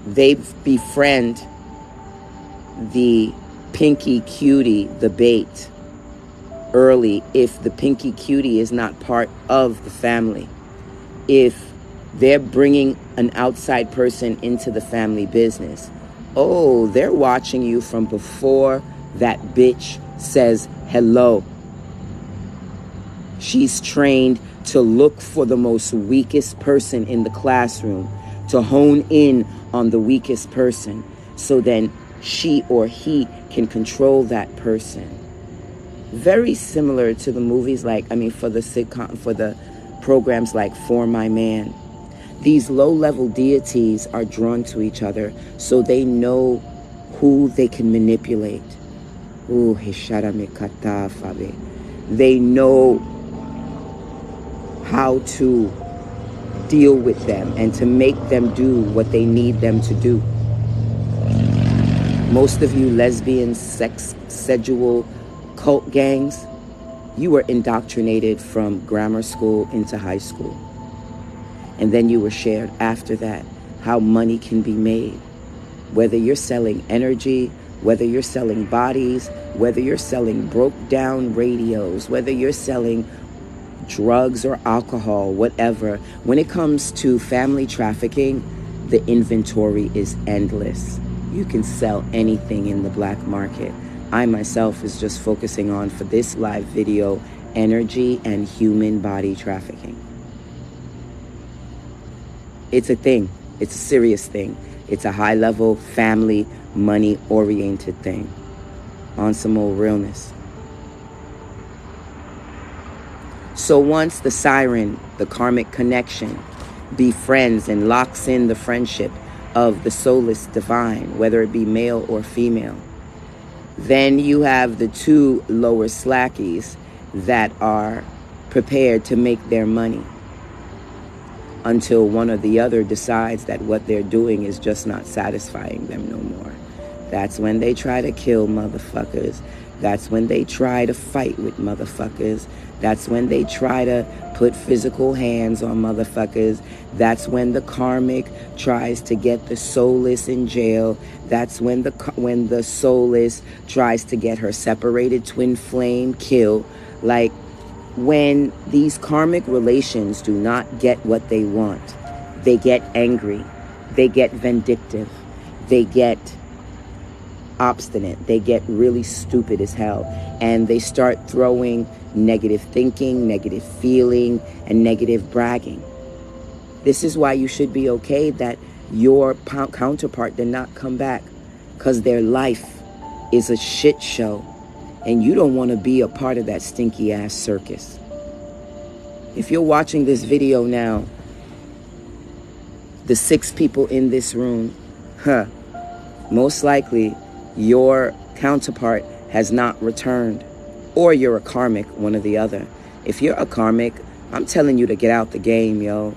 they befriend the pinky cutie, the bate, early if the pinky cutie is not part of the family. If they're bringing an outside person into the family business, oh, they're watching you from before that bitch says hello. She's trained to look for the most weakest person in the classroom, to hone in on the weakest person, so then she or he can control that person. Very similar to the movies for the sitcom, for the programs like For My Man. These low-level deities are drawn to each other so they know who they can manipulate. They know how to deal with them and to make them do what they need them to do. Most of you lesbian sexual cult gangs, you were indoctrinated from grammar school into high school. And then you were shared after that how money can be made. Whether you're selling energy, whether you're selling bodies, whether you're selling broke down radios, whether you're selling drugs or alcohol, whatever. When it comes to family trafficking, the inventory is endless. You can sell anything in the black market. I myself is just focusing on, for this live video, energy and human body trafficking. It's a thing. It's a serious thing. It's a high-level, family, money-oriented thing. On some old realness. So once the siren, the karmic connection, befriends and locks in the friendship of the soulless divine, whether it be male or female, then you have the two lower slackies that are prepared to make their money until one or the other decides that what they're doing is just not satisfying them no more. That's when they try to kill motherfuckers. That's when they try to fight with motherfuckers. That's when they try to put physical hands on motherfuckers. That's when the karmic tries to get the soulless in jail. That's when the soulless tries to get her separated twin flame killed. Like, when these karmic relations do not get what they want, they get angry, they get vindictive, they get obstinate, they get really stupid as hell, and they start throwing negative thinking, negative feeling, and negative bragging. This is why you should be okay that your counterpart did not come back, because their life is a shit show, and you don't want to be a part of that stinky ass circus. If you're watching this video now, the 6 people in this room, most likely your counterpart has not returned, or you're a karmic, one or the other. If you're a karmic, I'm telling you to get out the game, yo,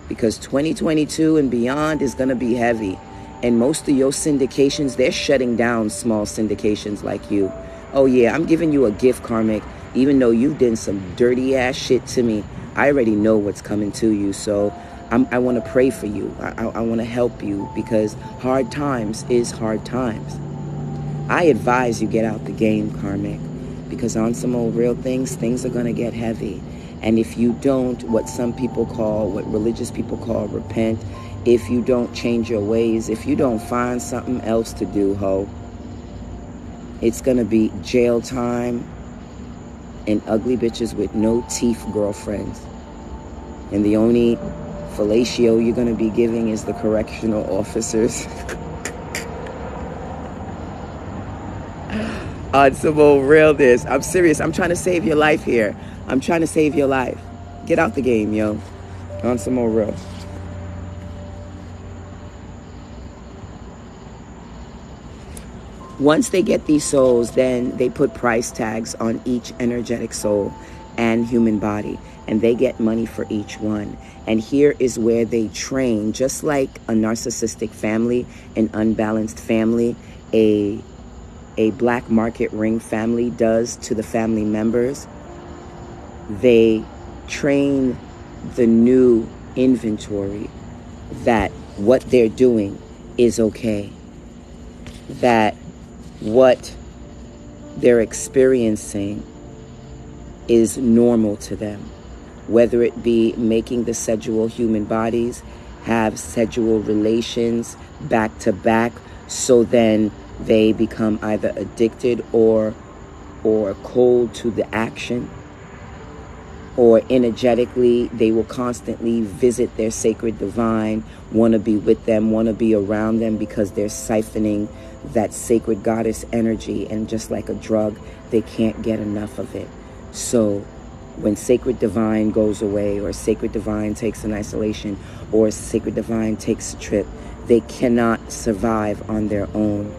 because 2022 and beyond is going to be heavy. And most of your syndications, they're shutting down small syndications like you. Oh yeah, I'm giving you a gift, karmic. Even though you've done some dirty ass shit to me, I already know what's coming to you. So I want to pray for you. I want to help you, because hard times is hard times. I advise you get out the game, karmic, because on some old real things are going to get heavy. And if you don't, what some people call, what religious people call repent, if you don't change your ways, if you don't find something else to do, ho, it's going to be jail time and ugly bitches with no teeth girlfriends. And the only fellatio you're going to be giving is the correctional officers. On some old realness. I'm serious. I'm trying to save your life here. I'm trying to save your life. Get out the game, yo. On some more real. Once they get these souls, then they put price tags on each energetic soul and human body, and they get money for each one. And here is where they train, just like a narcissistic family, an unbalanced family, a black market ring family does to the family members. They train the new inventory that what they're doing is okay, that what they're experiencing is normal to them, whether it be making the sexual human bodies have sexual relations back to back, so then they become either addicted or cold to the action, or energetically they will constantly visit their sacred divine, want to be with them, want to be around them, because they're siphoning that sacred goddess energy, and just like a drug, they can't get enough of it. So when sacred divine goes away, or sacred divine takes an isolation, or sacred divine takes a trip, they cannot survive on their own,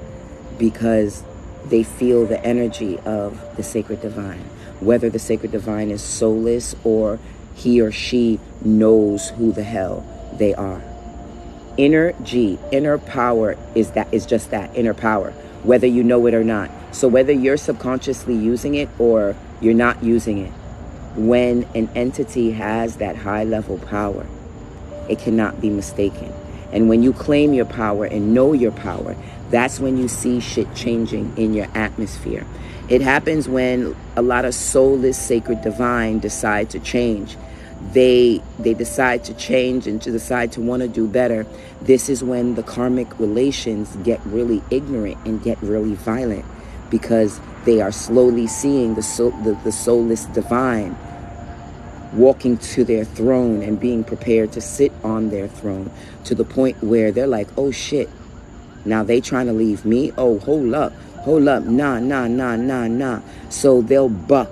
because they feel the energy of the sacred divine. Whether the sacred divine is soulless or he or she knows who the hell they are. Inner G, inner power is just that, inner power, whether you know it or not. So whether you're subconsciously using it or you're not using it, when an entity has that high level power, it cannot be mistaken. And when you claim your power and know your power, that's when you see shit changing in your atmosphere. It happens when a lot of soulless sacred divine decide to change. They decide to change and to decide to want to do better. This is when the karmic relations get really ignorant and get really violent, because they are slowly seeing the soulless divine walking to their throne and being prepared to sit on their throne, to the point where they're like, oh shit, now they trying to leave me? Oh, hold up, nah. So they'll buck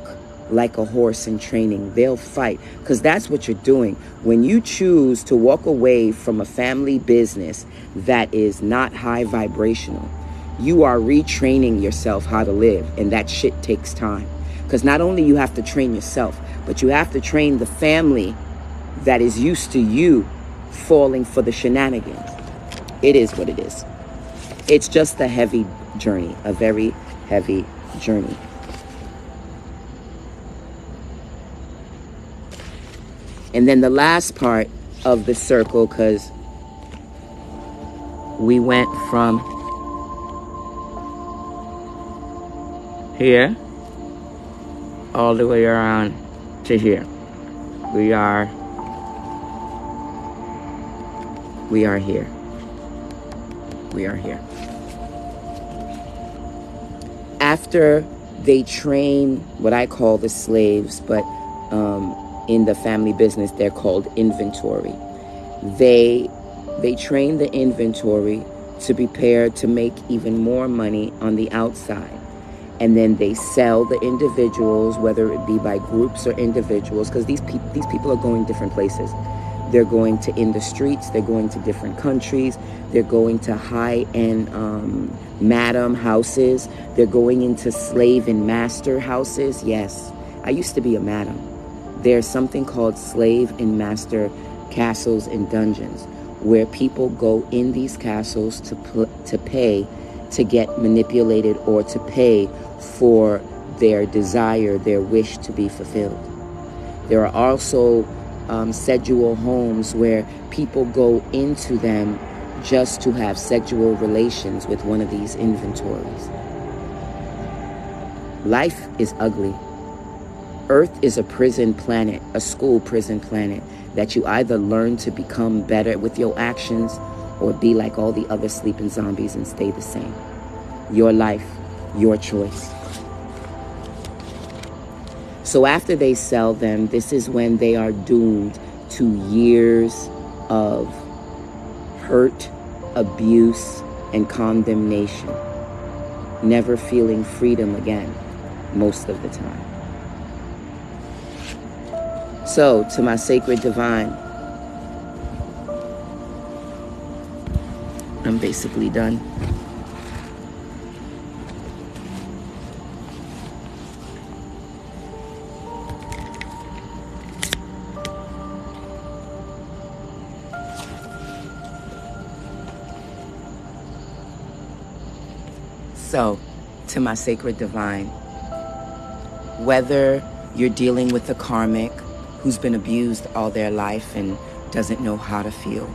like a horse in training. They'll fight, because that's what you're doing. When you choose to walk away from a family business that is not high vibrational, you are retraining yourself how to live, and that shit takes time. Because not only you have to train yourself, but you have to train the family that is used to you falling for the shenanigans. It is what it is. It's just a heavy journey, a very heavy journey. And then the last part of the circle, because we went from here all the way around to here. We are here. We are here. After they train what I call the slaves, but in the family business, they're called inventory. They train the inventory to prepare to make even more money on the outside. And then they sell the individuals, whether it be by groups or individuals, because these people are going different places. They're going to in the streets, they're going to different countries, they're going to high-end madam houses, they're going into slave and master houses. Yes, I used to be a madam. There's something called slave and master castles and dungeons, where people go in these castles to pay to get manipulated or to pay for their desire, their wish to be fulfilled. There are also sexual homes where people go into them just to have sexual relations with one of these inventories. Life is ugly. Earth is a prison planet, a school prison planet, that you either learn to become better with your actions or be like all the other sleeping zombies and stay the same. Your life, your choice. So after they sell them, this is when they are doomed to years of hurt, abuse, and condemnation, never feeling freedom again most of the time. So, to my sacred divine, I'm basically done. So, to my sacred divine, whether you're dealing with a karmic who's been abused all their life and doesn't know how to feel,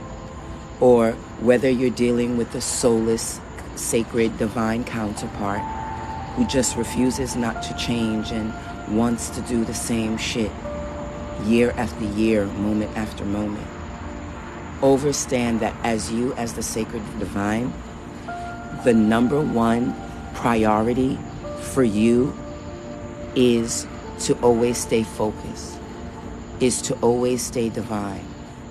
or whether you're dealing with a soulless, sacred, divine counterpart who just refuses not to change and wants to do the same shit year after year, moment after moment, understand that as you, as the sacred divine, the number one priority for you is to always stay focused, is to always stay divine,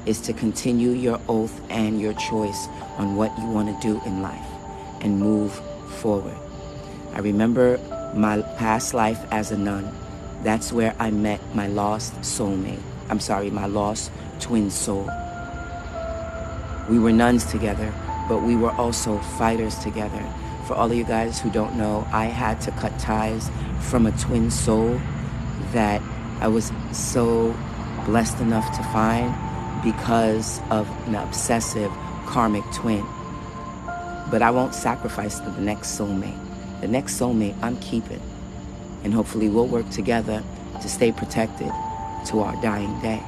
is to continue your oath and your choice on what you want to do in life and move forward. I remember my past life as a nun. That's where I met my lost soulmate. I'm sorry, my lost twin soul. We were nuns together, but we were also fighters together. For all of you guys who don't know, I had to cut ties from a twin soul that I was so blessed enough to find because of an obsessive karmic twin. But I won't sacrifice to the next soulmate. The next soulmate I'm keeping. And hopefully we'll work together to stay protected to our dying day.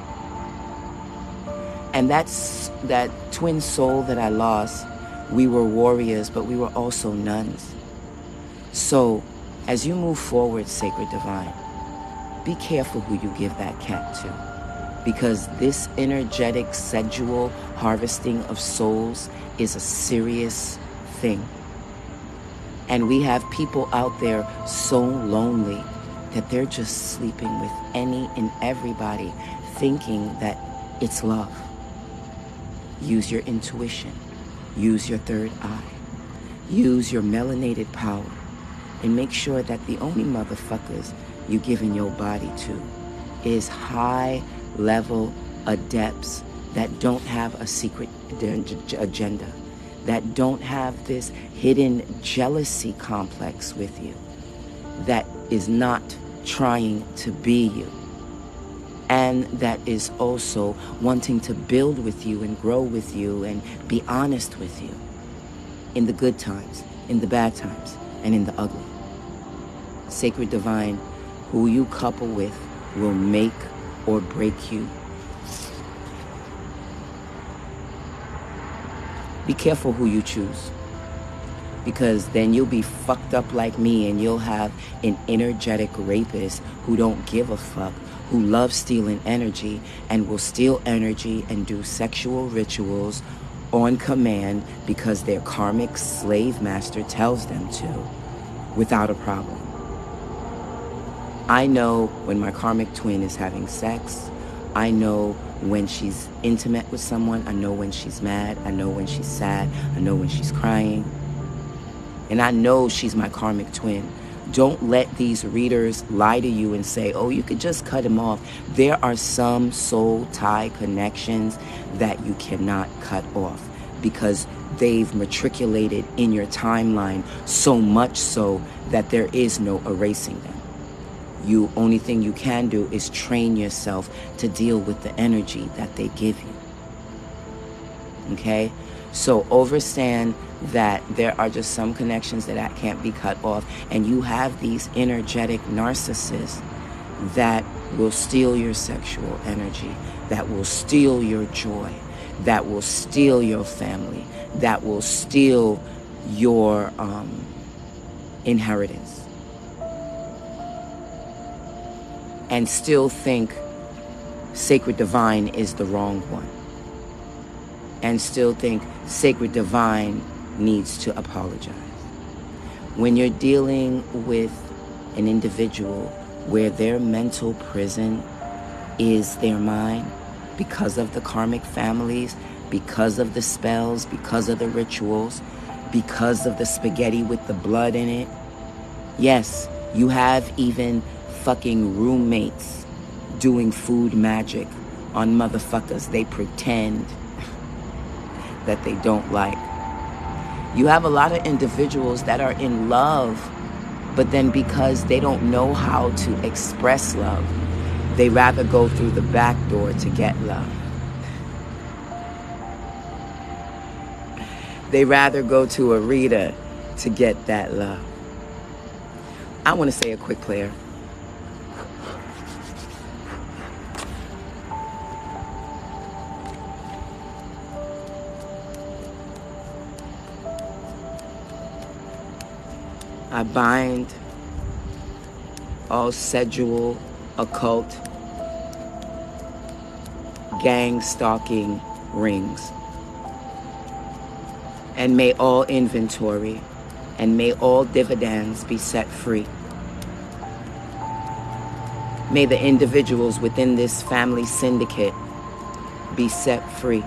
And that's that twin soul that I lost. We were warriors, but we were also nuns. So, as you move forward, Sacred Divine, be careful who you give that cat to. Because this energetic, sexual harvesting of souls is a serious thing. And we have people out there so lonely that they're just sleeping with any and everybody, thinking that it's love. Use your intuition. Use your third eye. Use your melanated power. And make sure that the only motherfuckers you giving your body to is high-level adepts that don't have a secret agenda, that don't have this hidden jealousy complex with you, that is not trying to be you, and that is also wanting to build with you and grow with you and be honest with you in the good times, in the bad times, and in the ugly. Sacred Divine, who you couple with will make or break you. Be careful who you choose, because then you'll be fucked up like me and you'll have an energetic rapist who don't give a fuck, who loves stealing energy and will steal energy and do sexual rituals on command because their karmic slave master tells them to, without a problem. I know when my karmic twin is having sex. I know when she's intimate with someone. I know when she's mad. I know when she's sad. I know when she's crying. And I know she's my karmic twin. Don't let these readers lie to you and say, oh, you could just cut him off. There are some soul tie connections that you cannot cut off because they've matriculated in your timeline so much so that there is no erasing them. Only thing you can do is train yourself to deal with the energy that they give you. Okay? So understand that there are just some connections that can't be cut off. And you have these energetic narcissists that will steal your sexual energy, that will steal your joy, that will steal your family, that will steal your inheritance. And still think sacred divine is the wrong one. And still think sacred divine needs to apologize. When you're dealing with an individual where their mental prison is their mind because of the karmic families, because of the spells, because of the rituals, because of the spaghetti with the blood in it. Yes, you have even fucking roommates doing food magic on motherfuckers they pretend that they don't like. You have a lot of individuals that are in love, but then because they don't know how to express love, they rather go through the back door to get love. They rather go to a reader to get that love. I want to say a quick prayer. I bind all sexual, occult, gang stalking rings. And may all inventory and may all dividends be set free. May the individuals within this family syndicate be set free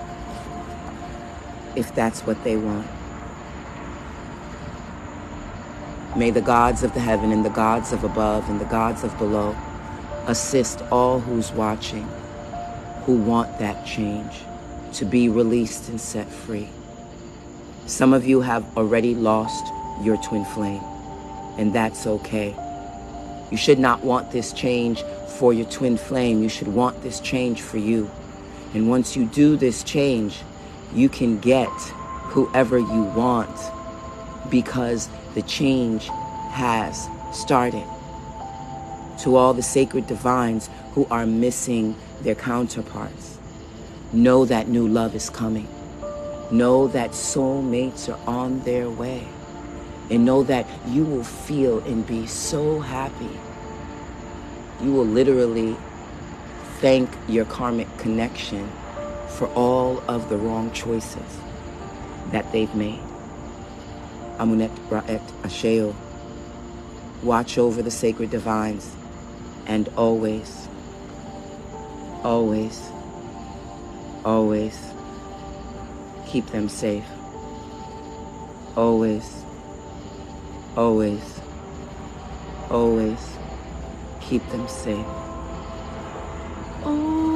if that's what they want. May the gods of the heaven and the gods of above and the gods of below assist all who's watching, who want that change, to be released and set free. Some of you have already lost your twin flame, and that's okay. You should not want this change for your twin flame. You should want this change for you. And once you do this change, you can get whoever you want, because the change has started. To all the sacred divines who are missing their counterparts, know that new love is coming. Know that soulmates are on their way. And know that you will feel and be so happy. You will literally thank your karmic connection for all of the wrong choices that they've made. Amunet Ra'et Asheo. Watch over the sacred divines and always, always, always keep them safe. Always, always, always keep them safe. Always,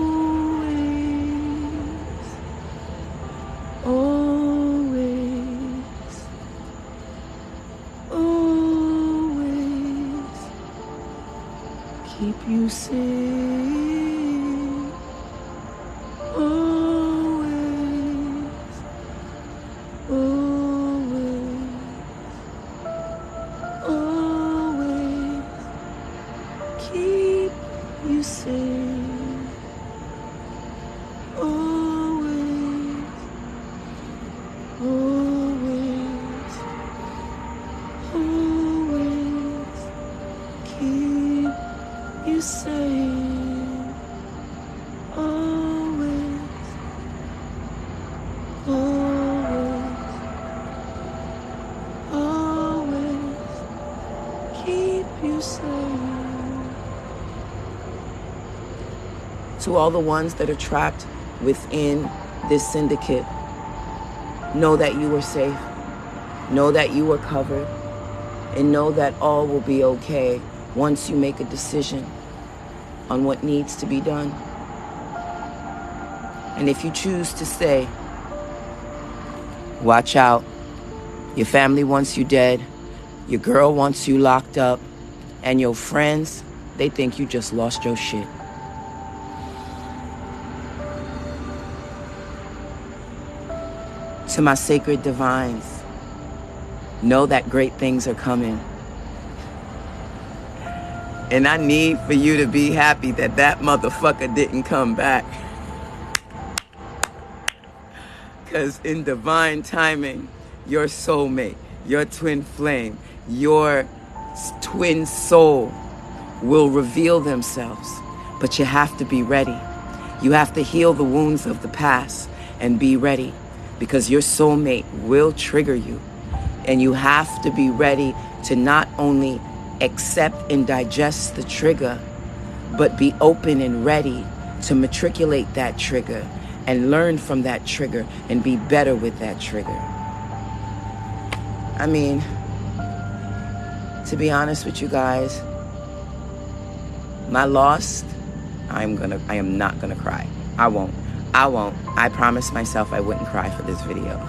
always, always keep you safe. To all the ones that are trapped within this syndicate, know that you are safe. Know that you are covered. And know that all will be okay once you make a decision on what needs to be done. And if you choose to stay, watch out. Your family wants you dead. Your girl wants you locked up. And your friends, they think you just lost your shit. To my sacred divines, know that great things are coming. And I need for you to be happy that that motherfucker didn't come back. Because in divine timing, your soulmate, your twin flame, your twin soul will reveal themselves. But you have to be ready. You have to heal the wounds of the past and be ready, because your soulmate will trigger you. And you have to be ready to not only accept and digest the trigger, but be open and ready to matriculate that trigger and learn from that trigger and be better with that trigger. I mean, to be honest with you guys, my loss, I am not gonna cry. I won't. I promised myself I wouldn't cry for this video.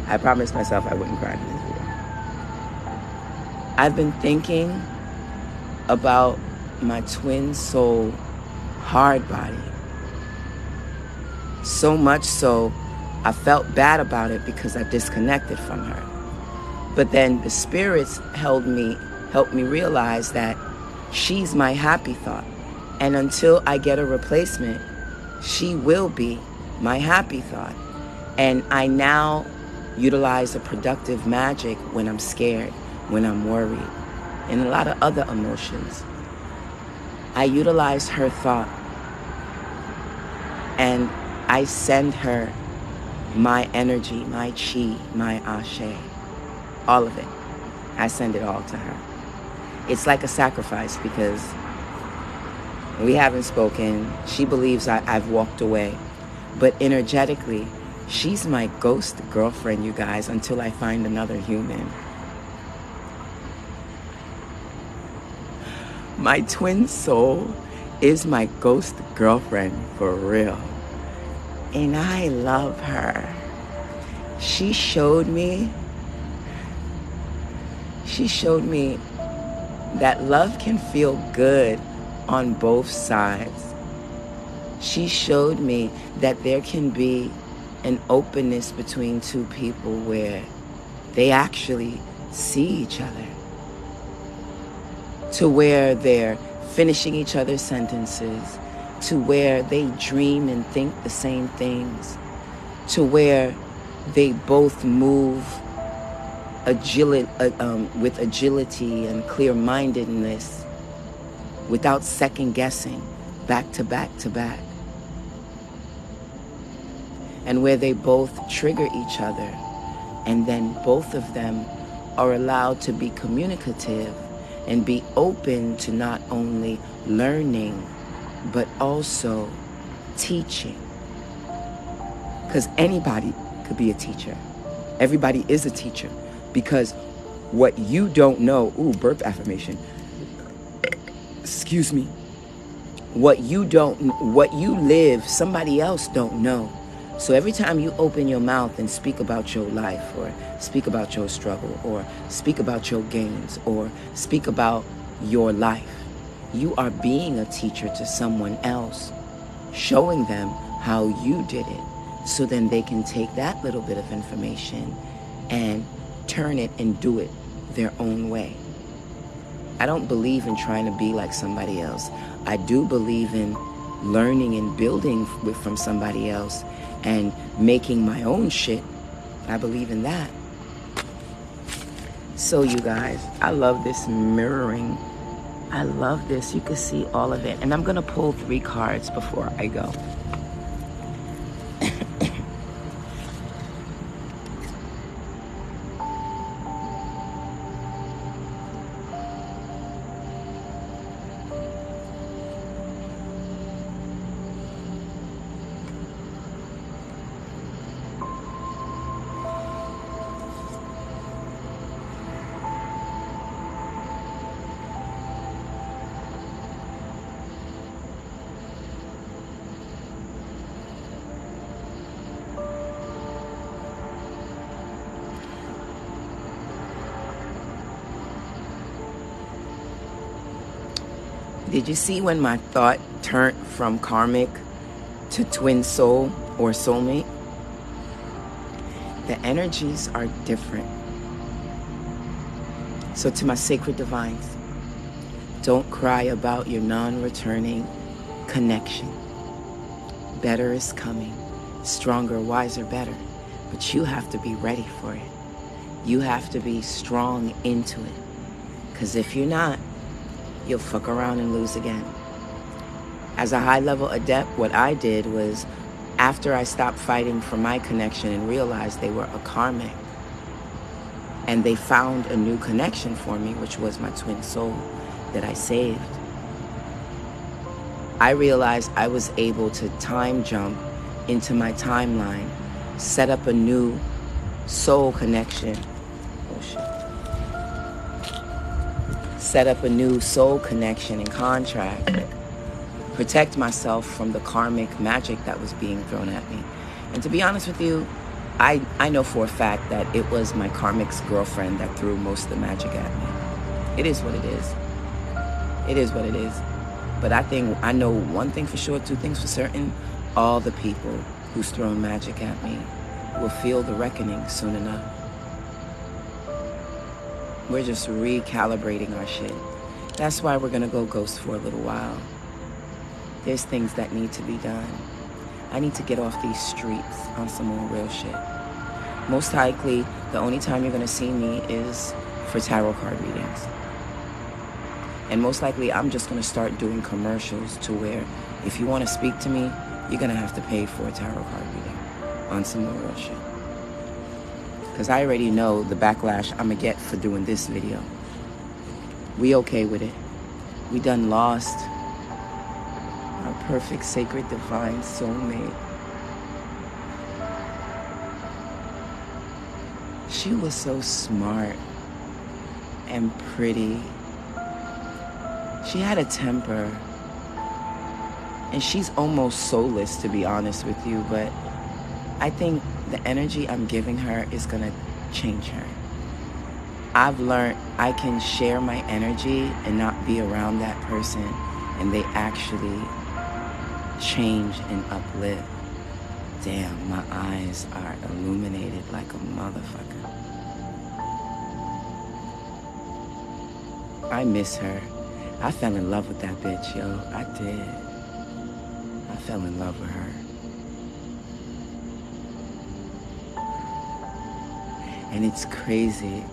I promised myself I wouldn't cry for this video. I've been thinking about my twin soul hard body. So much so, I felt bad about it because I disconnected from her. But then the spirits helped me realize that she's my happy thought. And until I get a replacement, she will be my happy thought. And I now utilize a productive magic when I'm scared, when I'm worried, and a lot of other emotions. I utilize her thought, and I send her my energy, my chi, my ashe, all of it. I send it all to her. It's like a sacrifice because we haven't spoken. She believes I've walked away. But energetically, she's my ghost girlfriend, you guys, until I find another human. My twin soul is my ghost girlfriend for real. And I love her. She showed me that love can feel good on both sides. She showed me that there can be an openness between two people where they actually see each other, to where they're finishing each other's sentences, to where they dream and think the same things, to where they both move with agility and clear-mindedness without second guessing, back to back to back. And where they both trigger each other, and then both of them are allowed to be communicative and be open to not only learning, but also teaching. Because anybody could be a teacher. Everybody is a teacher. Because what you don't know, birth affirmation. Excuse me. What you live, somebody else don't know. So every time you open your mouth and speak about your life, or speak about your struggle, or speak about your gains, or speak about your life, you are being a teacher to someone else, showing them how you did it, so then they can take that little bit of information and turn it and do it their own way. I don't believe in trying to be like somebody else. I do believe in learning and building from somebody else and making my own shit. I believe in that. So you guys, I love this mirroring. I love this. You can see all of it. And I'm gonna pull 3 cards before I go. Did you see when my thought turned from karmic to twin soul or soulmate? The energies are different. So to my sacred divines, don't cry about your non-returning connection. Better is coming. Stronger, wiser, better. But you have to be ready for it. You have to be strong into it. Because if you're not, you'll fuck around and lose again. As a high-level adept, what I did was, after I stopped fighting for my connection and realized they were a karmic, and they found a new connection for me, which was my twin soul that I saved, I realized I was able to time jump into my timeline, set up a new soul connection. Oh shit. Set up a new soul connection and contract. Protect myself from the karmic magic that was being thrown at me. And to be honest with you, I know for a fact that it was my karmic's girlfriend that threw most of the magic at me. It is what it is. It is what it is. But I know one thing for sure, two things for certain. All the people who's thrown magic at me will feel the reckoning soon enough. We're just recalibrating our shit. That's why we're gonna go ghost for a little while. There's things that need to be done. I need to get off these streets on some more real shit. Most likely, the only time you're gonna see me is for tarot card readings. And most likely, I'm just gonna start doing commercials to where if you wanna speak to me, you're gonna have to pay for a tarot card reading on some more real shit. Because I already know the backlash I'm gonna get for doing this video. We okay with it. We done lost our perfect, sacred, divine soulmate. She was so smart and pretty. She had a temper. And she's almost soulless, to be honest with you, but I think the energy I'm giving her is gonna change her. I've learned I can share my energy and not be around that person, and they actually change and uplift. Damn, my eyes are illuminated like a motherfucker. I miss her. I fell in love with that bitch, yo. I did. I fell in love with her. And it's crazy.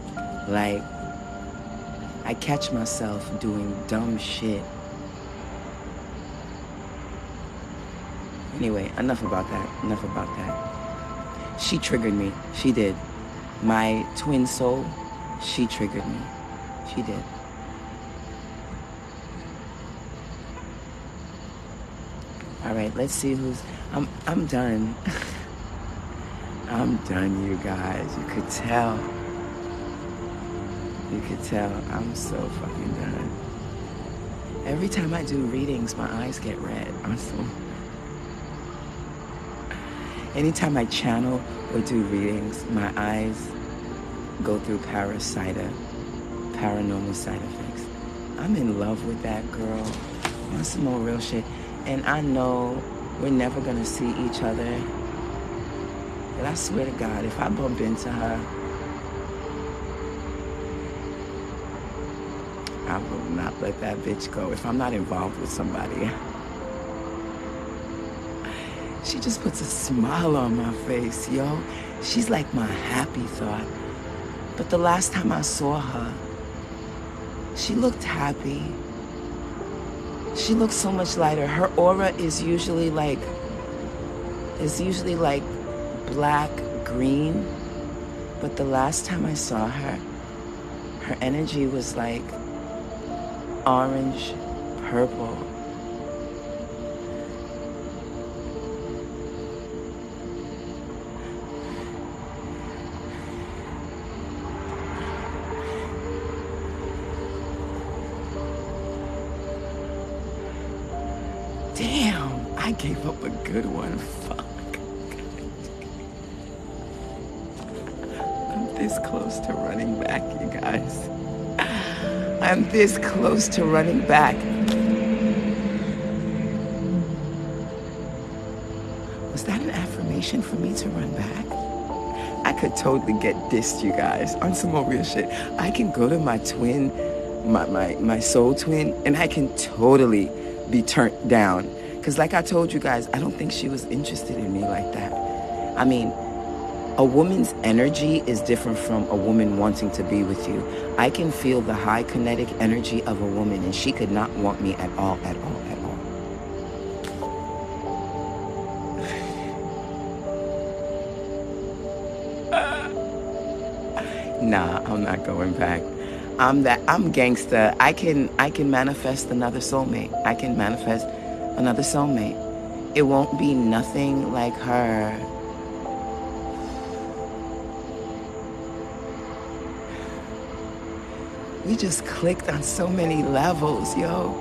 Like, I catch myself doing dumb shit. Anyway, enough about that. She triggered me. She did. My twin soul, she triggered me. She did. All right, let's see who's... I'm done. I'm done, you guys. You could tell. You could tell. I'm so fucking done. Every time I do readings, my eyes get red. Anytime I channel or do readings, my eyes go through paranormal side effects. I'm in love with that girl. On some more real shit. And I know we're never gonna see each other. But I swear to God, if I bump into her, I will not let that bitch go if I'm not involved with somebody. She just puts a smile on my face, yo. She's like my happy thought. But the last time I saw her, she looked happy. She looks so much lighter. Her aura is usually like black, green. But the last time I saw her, her energy was like orange, purple. Damn, I gave up a good one. Fuck. I'm this close to running back, you guys. I'm this close to running back. Was that an affirmation for me to run back? I could totally get dissed, you guys, on some more real shit. I can go to my twin, my soul twin, and I can totally be turned down. Because like I told you guys, I don't think she was interested in me like that. I mean, a woman's energy is different from a woman wanting to be with you. I can feel the high kinetic energy of a woman, and she could not want me at all, at all, at all. Nah, I'm not going back. I'm gangster. I can manifest another soulmate. I can manifest another soulmate. It won't be nothing like her. We just clicked on so many levels, yo.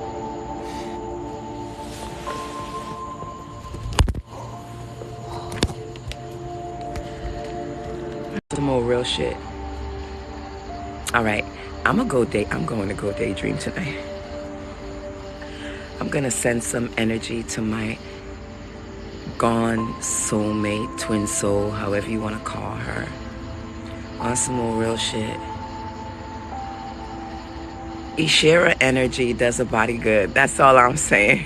Some more real shit. All right, I'm going to go daydream tonight. I'm gonna send some energy to my gone soulmate, twin soul, however you wanna call her. On some more real shit. Ishera energy does a body good. That's all I'm saying.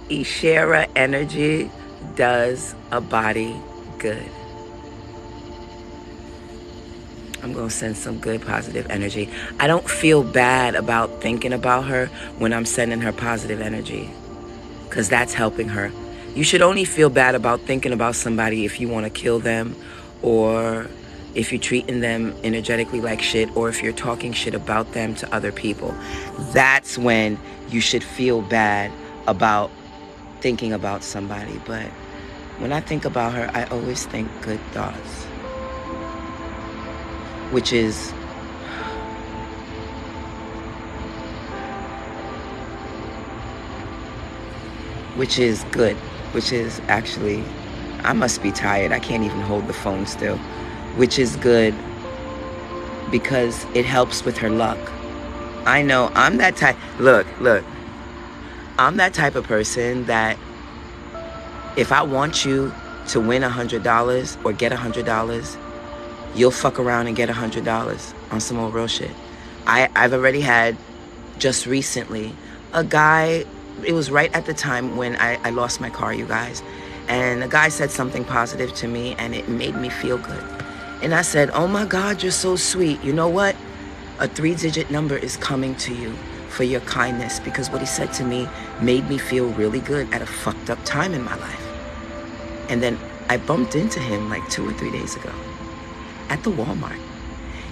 Ishera energy does a body good. I'm gonna send some good positive energy. I don't feel bad about thinking about her when I'm sending her positive energy, because that's helping her. You should only feel bad about thinking about somebody if you want to kill them, or if you're treating them energetically like shit, or if you're talking shit about them to other people. That's when you should feel bad about thinking about somebody. But when I think about her, I always think good thoughts, which is good, which is actually, I must be tired. I can't even hold the phone still, which is good because it helps with her luck. I know I'm that type. Look, I'm that type of person that if I want you to win $100 or get $100, you'll fuck around and get $100 on some old real shit. I've already had, just recently, a guy, it was right at the time when I lost my car, you guys, and a guy said something positive to me and it made me feel good. And I said, oh my God, you're so sweet. You know what? A 3-digit number is coming to you for your kindness, because what he said to me made me feel really good at a fucked up time in my life. And then I bumped into him like 2 or 3 days ago at the Walmart.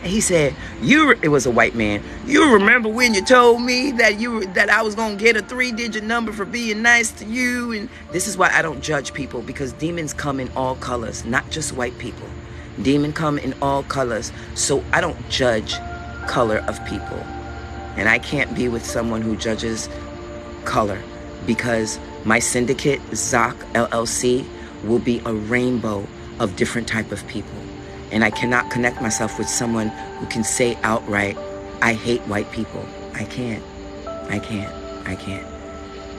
And he said, it was a white man, you remember when you told me that I was gonna get a 3-digit number for being nice to you? And this is why I don't judge people, because demons come in all colors, not just white people. Demons come in all colors. So I don't judge color of people. And I can't be with someone who judges color, because my syndicate, Zahzah LLC, will be a rainbow of different type of people. And I cannot connect myself with someone who can say outright, I hate white people. I can't.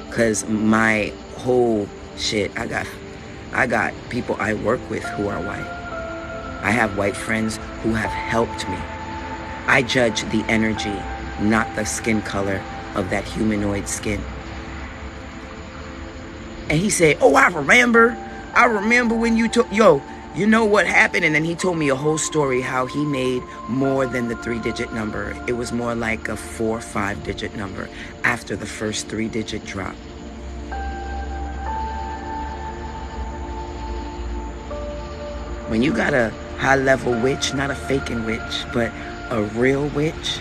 Because my whole shit, I got people I work with who are white. I have white friends who have helped me. I judge the energy, not the skin color of that humanoid skin. And he said, oh, I remember when you took, you know what happened? And then he told me a whole story how he made more than the 3-digit number. It was more like a 4 or 5-digit number after the first 3-digit drop. When you got a high-level witch, not a faking witch, but a real witch,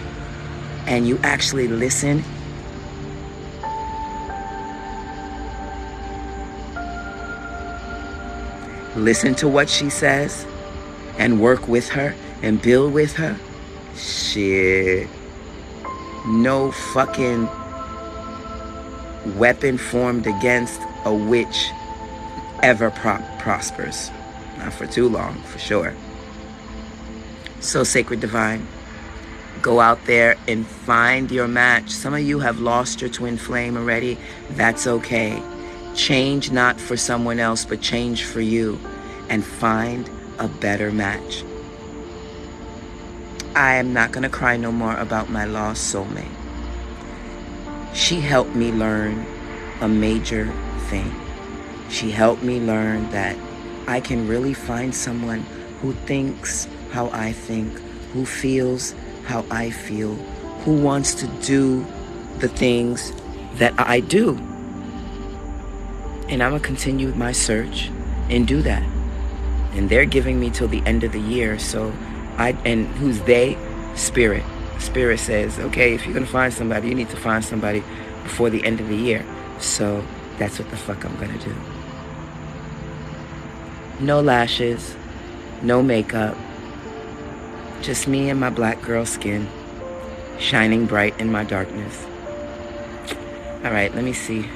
and you actually listen, listen to what she says and work with her and build with her, shit, no fucking weapon formed against a witch ever prospers. Not for too long, for sure. So Sacred Divine, go out there and find your match. Some of you have lost your twin flame already. That's okay. Change not for someone else, but change for you, and find a better match. I am not going to cry no more about my lost soulmate. She helped me learn a major thing. She helped me learn that I can really find someone who thinks how I think, who feels how I feel, who wants to do the things that I do. And I'm going to continue my search and do that. And they're giving me till the end of the year. So and who's they? Spirit. Spirit says, okay, if you're going to find somebody, you need to find somebody before the end of the year. So that's what the fuck I'm going to do. No lashes, no makeup, just me and my black girl skin, shining bright in my darkness. All right, let me see.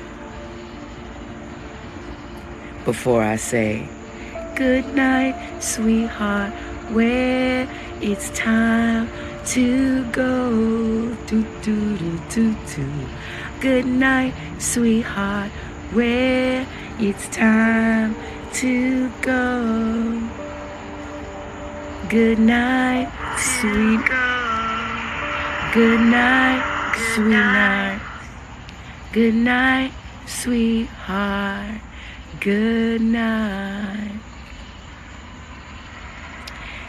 Before I say, good night, sweetheart, where it's time to go. Do, do, do, do, do. Good night, sweetheart, where it's time to go. Good night, sweet. Good night, sweet night. Good night, sweetheart. Good night.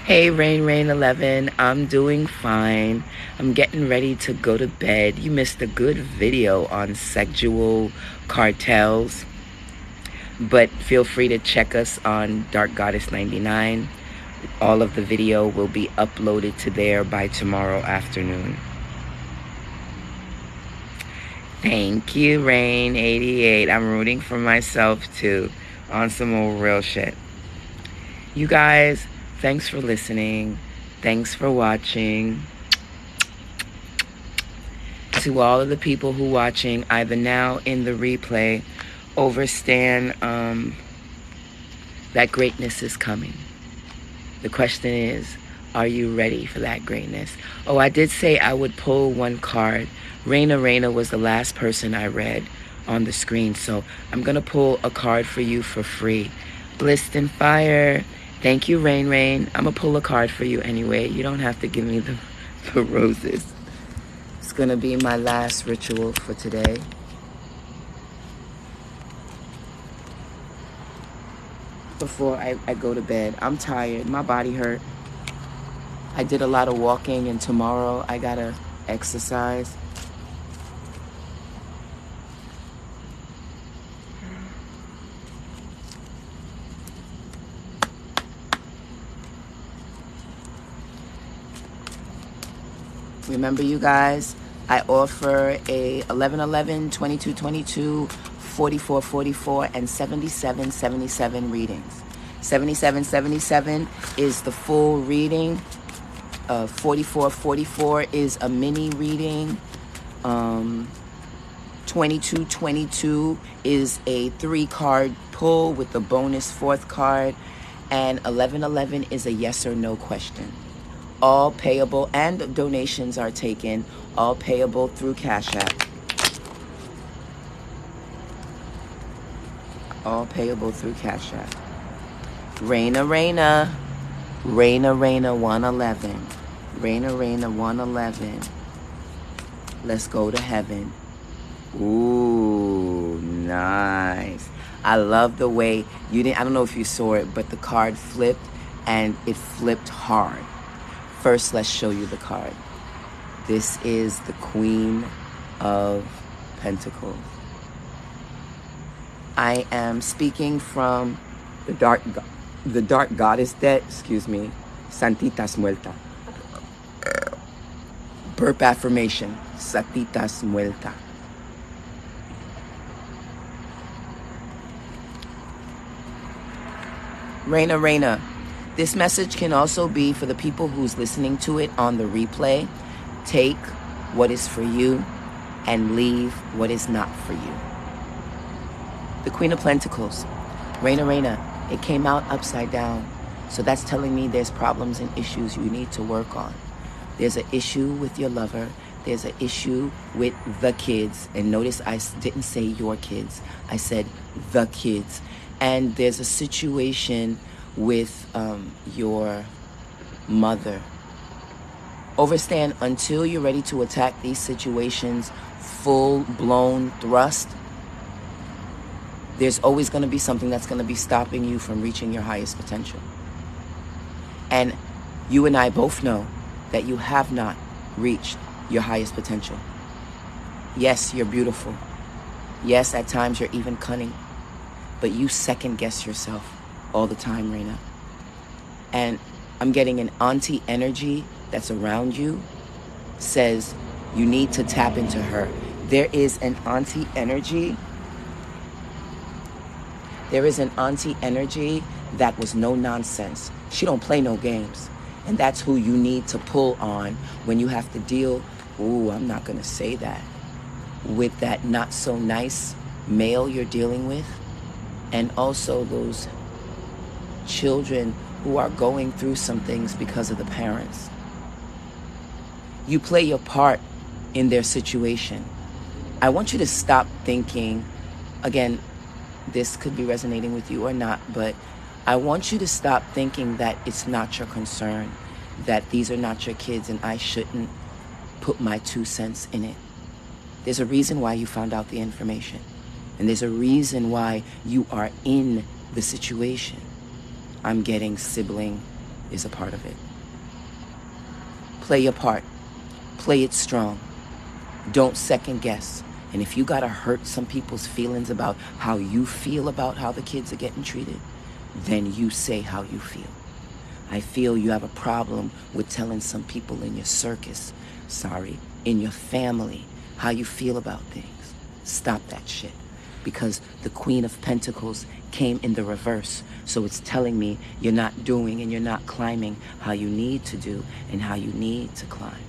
Hey, Rain 11, I'm doing fine. I'm getting ready to go to bed. You missed a good video on sexual cartels, but feel free to check us on Dark Goddess 99. All of the video will be uploaded to there by tomorrow afternoon. Thank you, Rain 88. I'm rooting for myself too, on some old real shit. You guys, thanks for listening. Thanks for watching. To all of the people who are watching, either now in the replay, understand that greatness is coming. The question is, are you ready for that greatness? Oh, I did say I would pull one card. Raina was the last person I read on the screen, so I'm going to pull a card for you for free. Blissed in Fire. Thank you, Rain. I'm going to pull a card for you anyway. You don't have to give me the roses. It's going to be my last ritual for today. Before I go to bed. I'm tired. My body hurt. I did a lot of walking, and tomorrow I got to exercise. Remember, you guys, I offer a 11-11, 22-22, 44-44, and 77-77 readings. 77-77 is the full reading. 44-44 is a mini reading. 22-22 is a 3-card pull with the bonus 4th card. And 11-11 is a yes or no question. All payable, and donations are taken, all payable through Cash App. All payable through Cash App. Raina 111. Raina 111. Let's go to heaven. Ooh, nice. I love the way you didn't, I don't know if you saw it, but the card flipped, and it flipped hard. First, let's show you the card. This is the Queen of Pentacles. I am speaking from the dark goddess deck, Santitas Muerta. Burp affirmation, Santitas Muerta. Raina. This message can also be for the people who's listening to it on the replay. Take what is for you and leave what is not for you. The Queen of Pentacles. Raina, it came out upside down. So that's telling me there's problems and issues you need to work on. There's an issue with your lover. there's an issue with the kids. And notice I didn't say your kids. I said the kids. And there's a situation with your mother. Overstand, until you're ready to attack these situations, full-blown thrust, there's always going to be something that's going to be stopping you from reaching your highest potential. And you and I both know that you have not reached your highest potential. Yes, you're beautiful. Yes, at times you're even cunning. But you second guess yourself all the time, Raina. And I'm getting an auntie energy that's around you, says you need to tap into her. There is an auntie energy. There is an auntie energy that was no nonsense. She don't play no games. And that's who you need to pull on when you have to deal, ooh, I'm not gonna say that, with that not so nice male you're dealing with. And also those children who are going through some things because of the parents. You play your part in their situation. I want you to stop thinking, again, this could be resonating with you or not, but I want you to stop thinking that it's not your concern, that these are not your kids and I shouldn't put my 2 cents in it. There's a reason why you found out the information. And there's a reason why you are in the situation. I'm getting sibling is a part of it. Play your part. Play it strong. Don't second guess. And if you gotta hurt some people's feelings about how you feel about how the kids are getting treated, then you say how you feel. I feel you have a problem with telling some people in your circus, in your family, how you feel about things. Stop that shit. Because the Queen of Pentacles came in the reverse. So it's telling me you're not doing and you're not climbing how you need to do and how you need to climb.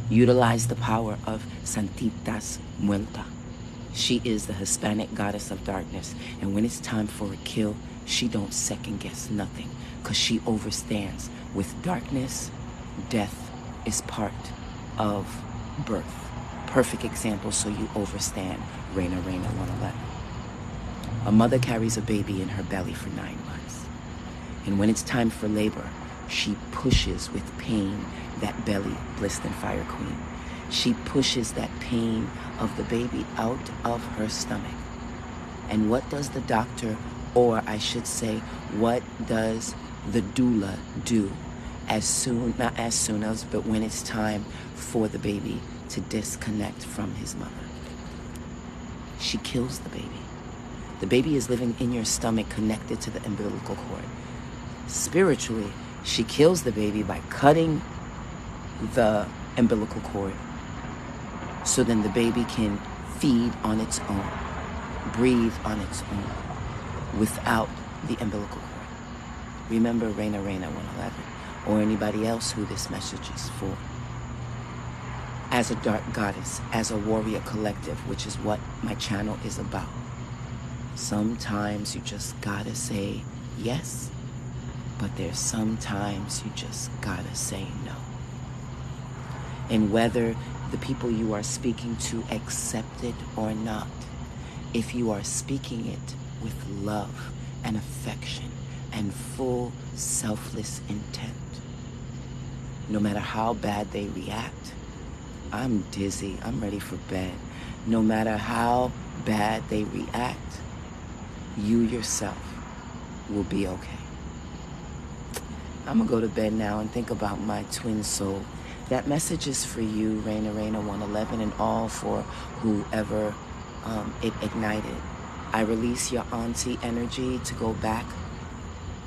Utilize the power of Santitas Muerta. She is the Hispanic goddess of darkness. And when it's time for a kill, she don't second guess nothing. Because she overstands. With darkness, death is part of birth. Perfect example, so you overstand. Raina 111. A mother carries a baby in her belly for 9 months. And when it's time for labor, she pushes with pain that belly, Bliss and Fire Queen. She pushes that pain of the baby out of her stomach. And what does the doctor, or I should say, what does the doula do not as soon as, but when it's time for the baby to disconnect from his mother? She kills the baby. The baby is living in your stomach, connected to the umbilical cord. Spiritually, she kills the baby by cutting the umbilical cord, so then the baby can feed on its own, breathe on its own, without the umbilical cord. Remember Raina 111, or anybody else who this message is for. As a dark goddess, as a warrior collective, which is what my channel is about, sometimes you just gotta say yes, but there's sometimes you just gotta say no. And whether the people you are speaking to accept it or not, if you are speaking it with love and affection and full selfless intent, no matter how bad they react, I'm dizzy, I'm ready for bed. No matter how bad they react, you yourself will be okay. I'm gonna go to bed now and think about my twin soul. That message is for you, Raina 111, and all for whoever it ignited. I release your auntie energy to go back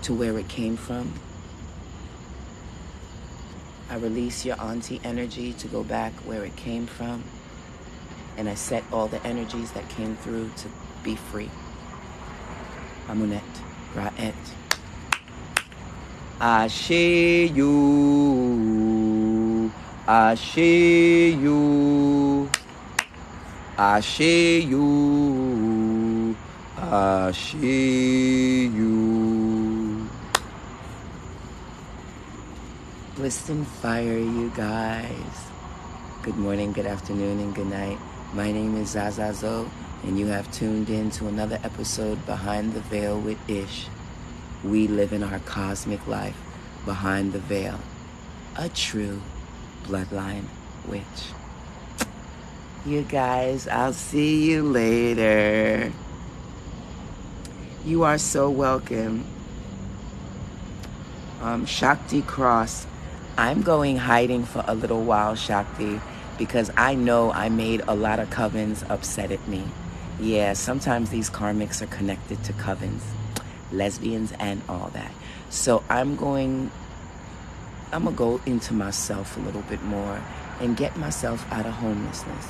to where it came from. I release your auntie energy to go back where it came from. And I set all the energies that came through to be free. Amunet, Ra'et. Ashe you. Ashe you. Ashe you. Ashe you. Bliss and fire, you guys. Good morning, good afternoon, and good night. My name is Zahzah, and you have tuned in to another episode Behind the Veil with Ish. We live in our cosmic life behind the veil. A true bloodline witch. You guys, I'll see you later. You are so welcome. Shakti Cross. I'm going hiding for a little while, Shakti, because I know I made a lot of covens upset at me. Yeah, sometimes these karmics are connected to covens, lesbians and all that. So I'm gonna go into myself a little bit more and get myself out of homelessness.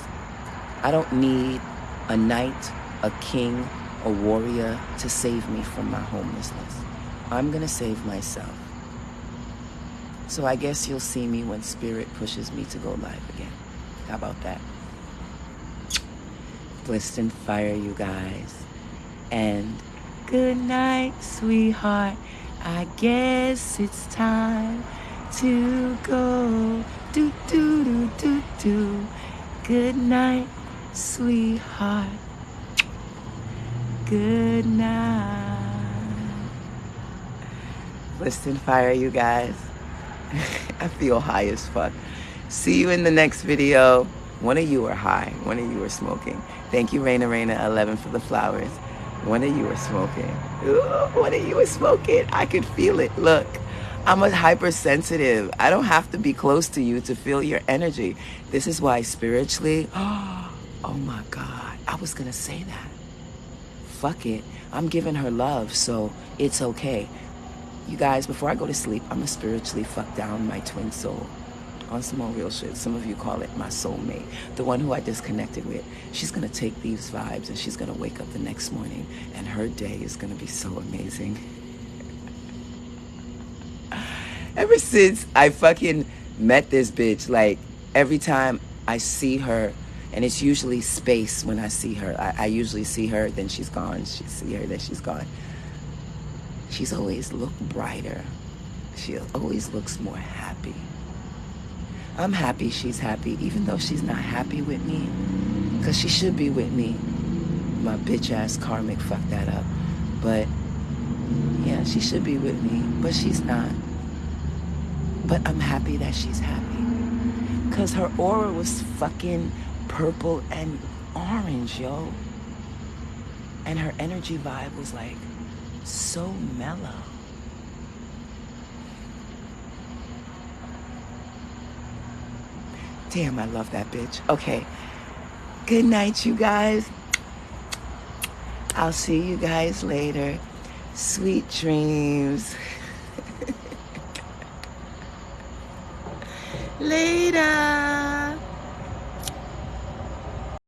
I don't need a knight, a king, a warrior to save me from my homelessness. I'm gonna save myself. So I guess you'll see me when spirit pushes me to go live again. How about that? Blessed and fire, you guys. And good night, sweetheart. I guess it's time to go. Do, do, do, do, do. Good night, sweetheart. Good night. Blessed and fire, you guys. I feel high as fuck. See you in the next video. One of you are high. One of you are smoking. Thank you, Raina 11 for the flowers. One of you are smoking. Ooh, one of you is smoking. I can feel it. Look, I'm a hypersensitive. I don't have to be close to you to feel your energy. This is why spiritually, oh my God, I was gonna say that. Fuck it. I'm giving her love, so it's okay. You guys, before I go to sleep, I'm gonna spiritually fuck down my twin soul on some more real shit. Some of you call it my soulmate, the one who I disconnected with. She's gonna take these vibes and she's gonna wake up the next morning and her day is gonna be so amazing. Ever since I fucking met this bitch, like every time I see her, and it's usually space when I see her. I usually see her, then she's gone. See her, then she's gone. She's always looked brighter. She always looks more happy. I'm happy she's happy, even though she's not happy with me, because she should be with me. My bitch ass karmic fucked that up. But yeah, she should be with me, but she's not. But I'm happy that she's happy, because her aura was fucking purple and orange, yo. And her energy vibe was like so mellow. Damn, I love that bitch. Okay. Good night, you guys. I'll see you guys later. Sweet dreams. Later.